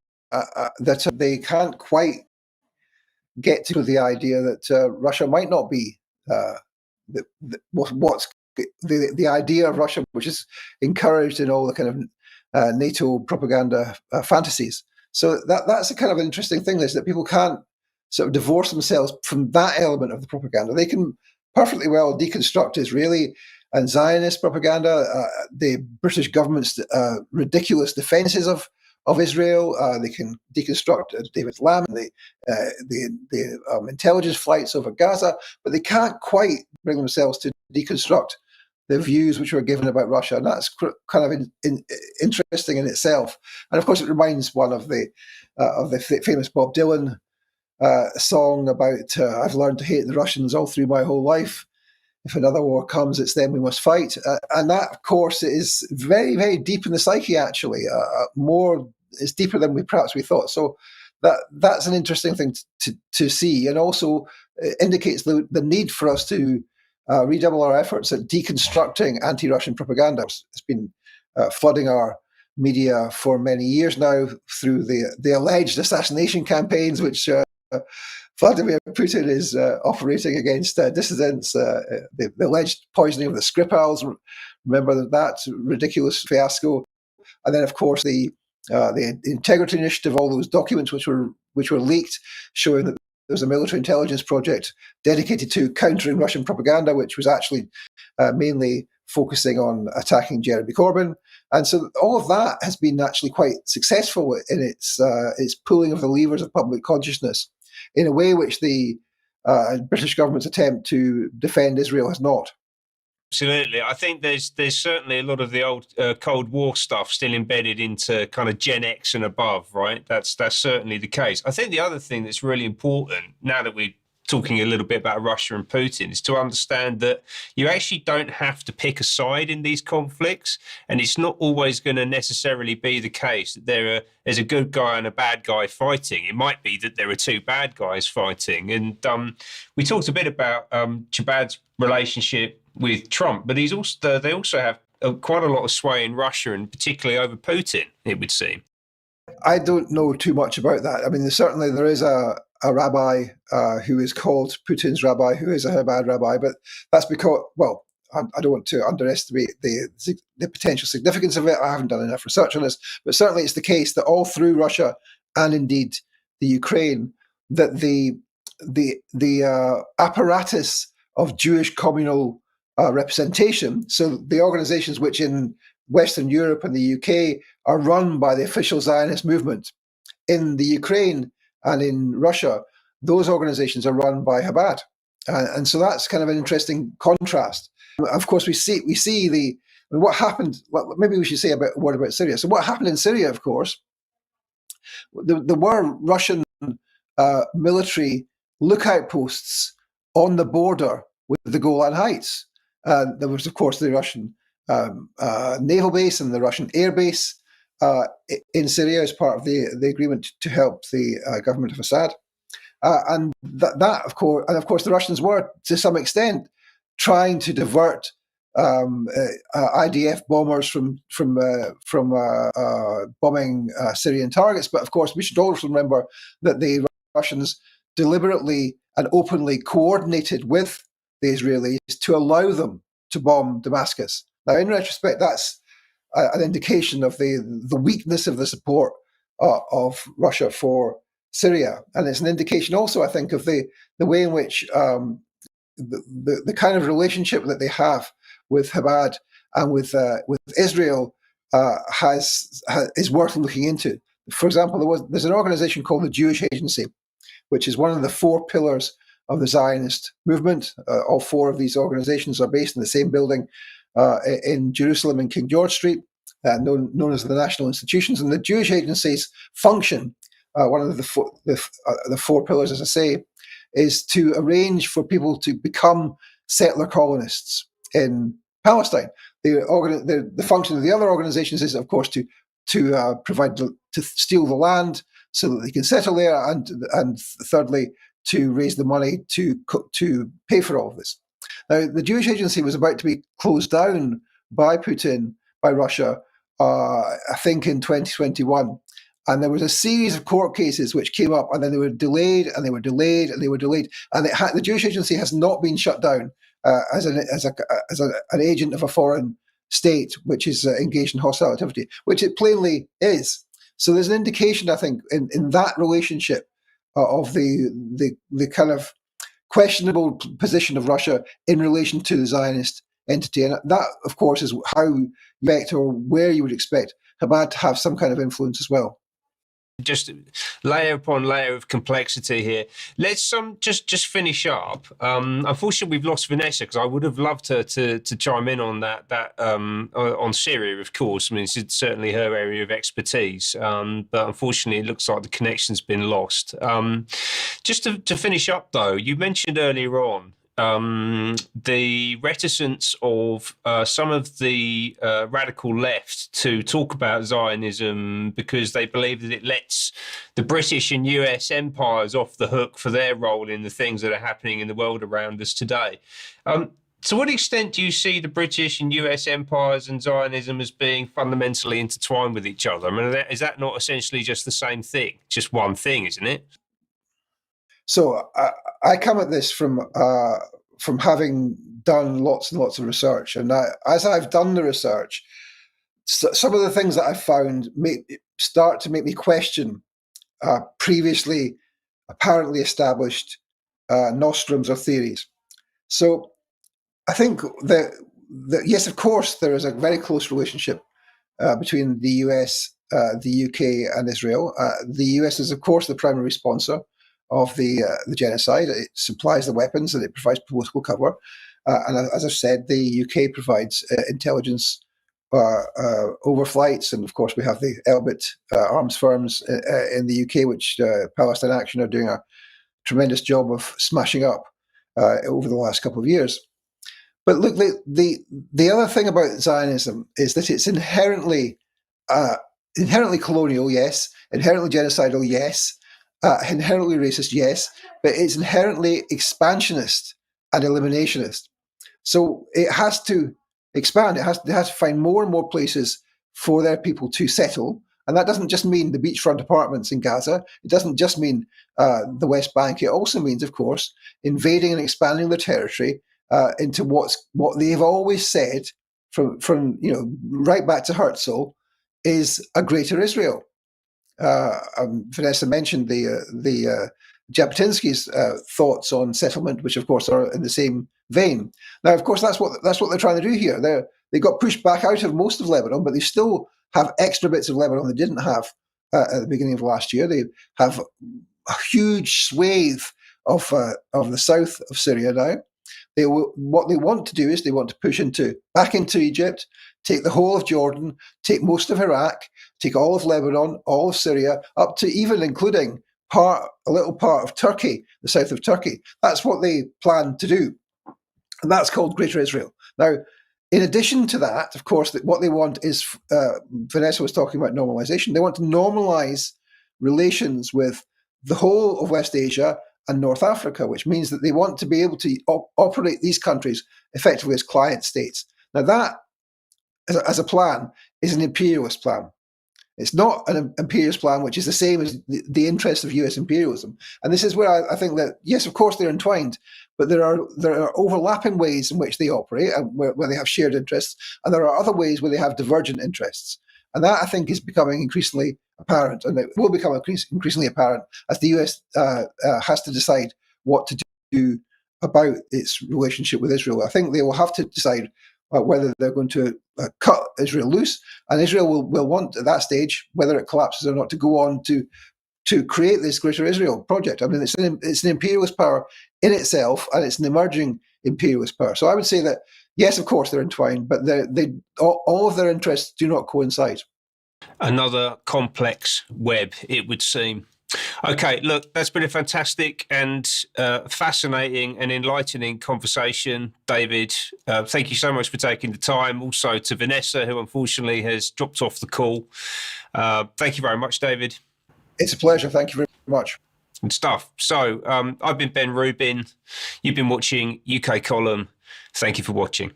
that they can't quite get to the idea that Russia might not be what's the idea of Russia, which is encouraged in all the kind of NATO propaganda fantasies. So that's a kind of interesting thing, is that people can't sort of divorce themselves from that element of the propaganda. They can perfectly well deconstruct Israeli and Zionist propaganda, the British government's ridiculous defences of Israel. They can deconstruct David Lamb, the intelligence flights over Gaza, but they can't quite bring themselves to deconstruct the views which were given about Russia, and that's kind of interesting in itself. And of course, it reminds one of the famous Bob Dylan song about "I've learned to hate the Russians all through my whole life. If another war comes, it's them we must fight." And that, of course, is very, very deep in the psyche. Actually, it's deeper than we thought. So that's an interesting thing to see, and also indicates the need for us to redouble our efforts at deconstructing anti-Russian propaganda. It's been flooding our media for many years now through the alleged assassination campaigns, which Vladimir Putin is operating against dissidents, the alleged poisoning of the Skripals. Remember that ridiculous fiasco, and then of course the Integrity Initiative, all those documents which were leaked, showing that there was a military intelligence project dedicated to countering Russian propaganda, which was actually mainly focusing on attacking Jeremy Corbyn. And so all of that has been actually quite successful in its pulling of the levers of public consciousness in a way which the British government's attempt to defend Israel has not. Absolutely. I think there's certainly a lot of the old Cold War stuff still embedded into kind of Gen X and above, right? That's certainly the case. I think the other thing that's really important, now that we're talking a little bit about Russia and Putin, is to understand that you actually don't have to pick a side in these conflicts, and it's not always going to necessarily be the case that there's a good guy and a bad guy fighting. It might be that there are two bad guys fighting. And we talked a bit about Habad's relationship with Trump, but they also have quite a lot of sway in Russia, and particularly over Putin, it would seem. I don't know too much about that. I mean, there is a rabbi who is called Putin's rabbi, who is a Habad rabbi, but that's because, well, I don't want to underestimate the potential significance of it. I haven't done enough research on this, but certainly it's the case that all through Russia and indeed the Ukraine, that the apparatus of Jewish communal representation, so the organizations which in Western Europe and the UK are run by the official Zionist movement, in the Ukraine and in Russia, those organizations are run by Habad. And so that's kind of an interesting contrast. Of course, we see what happened. Well, maybe we should say a word about Syria. So what happened in Syria, of course, there were Russian military lookout posts on the border with the Golan Heights. There was, of course, the Russian naval base and the Russian air base in Syria as part of the agreement to help the government of Assad. And that, of course, the Russians were, to some extent, trying to divert IDF bombers from bombing Syrian targets. But of course, we should also remember that the Russians deliberately and openly coordinated with the Israelis to allow them to bomb Damascus. Now, in retrospect, that's an indication of the weakness of the support of Russia for Syria, and it's an indication also, I think, of the way in which the kind of relationship that they have with Habad and with Israel is worth looking into. For example, there's an organization called the Jewish Agency, which is one of the four pillars of the Zionist movement. All four of these organizations are based in the same building in Jerusalem in King George Street, known as the National Institutions. And the Jewish Agency's function, one of the four pillars, as I say, is to arrange for people to become settler colonists in Palestine. The function of the other organizations is, of course, to provide to steal the land so that they can settle there, and thirdly, to raise the money to pay for all of this. Now, the Jewish Agency was about to be closed down by Putin, by Russia, I think in 2021. And there was a series of court cases which came up, and then they were delayed, and they were delayed, and they were delayed. And the Jewish Agency has not been shut down as an agent of a foreign state which is engaged in hostile activity, which it plainly is. So there's an indication, I think, in that relationship of the kind of questionable position of Russia in relation to the Zionist entity. And that, of course, is how you expect, or where you would expect, Habad to have some kind of influence as well. Just layer upon layer of complexity here. Let's just finish up. Unfortunately, we've lost Vanessa, because I would have loved her to chime in on that on Syria, of course. I mean, it's certainly her area of expertise. But unfortunately, it looks like the connection's been lost. Just to finish up, though, you mentioned earlier on the reticence of some of the radical left to talk about Zionism because they believe that it lets the British and US empires off the hook for their role in the things that are happening in the world around us today. To what extent do you see the British and US empires and Zionism as being fundamentally intertwined with each other? I mean, is that not essentially just the same thing? Just one thing, isn't it? So I come at this from having done lots and lots of research, and as I've done the research, some of the things that I've found start to make me question previously apparently established nostrums or theories. So I think that yes, of course, there is a very close relationship between the US, the UK, and Israel. The US is, of course, the primary sponsor of the genocide. It supplies the weapons and it provides political cover. And as I've said, the UK provides intelligence overflights. And of course, we have the Elbit arms firms in the UK, which Palestine Action are doing a tremendous job of smashing up over the last couple of years. But look, the other thing about Zionism is that it's inherently colonial, yes, inherently genocidal, yes, inherently racist, yes, but it's inherently expansionist and eliminationist. So it has to expand. It has to find more and more places for their people to settle. And that doesn't just mean the beachfront apartments in Gaza. It doesn't just mean the West Bank. It also means, of course, invading and expanding their territory into what they've always said from right back to Herzl is a greater Israel. Vanessa mentioned the Jabotinsky's thoughts on settlement, which of course are in the same vein. Now, of course, that's what they're trying to do here. They got pushed back out of most of Lebanon, but they still have extra bits of Lebanon they didn't have at the beginning of last year. They have a huge swathe of the south of Syria now. What they want to do is they want to push back into Egypt, take the whole of Jordan, take most of Iraq, take all of Lebanon, all of Syria, up to even including a little part of Turkey, the south of Turkey. That's what they plan to do. And that's called Greater Israel. Now, in addition to that, of course, what they want is, Vanessa was talking about normalization. They want to normalize relations with the whole of West Asia and North Africa, which means that they want to be able to operate these countries effectively as client states. Now that, as a plan, is an imperialist plan. It's not an imperialist plan which is the same as the interests of US imperialism. And this is where I think that, yes, of course, they're entwined, but there are overlapping ways in which they operate, where they have shared interests, and there are other ways where they have divergent interests. And that, I think, is becoming increasingly apparent, and it will become increasingly apparent as the US has to decide what to do about its relationship with Israel. I think they will have to decide whether they're going to cut Israel loose, and Israel will want at that stage, whether it collapses or not, to go on to create this Greater Israel project. I mean, it's an imperialist power in itself, and it's an emerging imperialist power. So I would say that, yes, of course, they're entwined, but all of their interests do not coincide. Another complex web, it would seem. Okay, look, that's been a fantastic and fascinating and enlightening conversation, David. Thank you so much for taking the time. Also to Vanessa, who unfortunately has dropped off the call. Thank you very much, David. It's a pleasure. Thank you very much. Good stuff. So I've been Ben Rubin. You've been watching UK Column. Thank you for watching.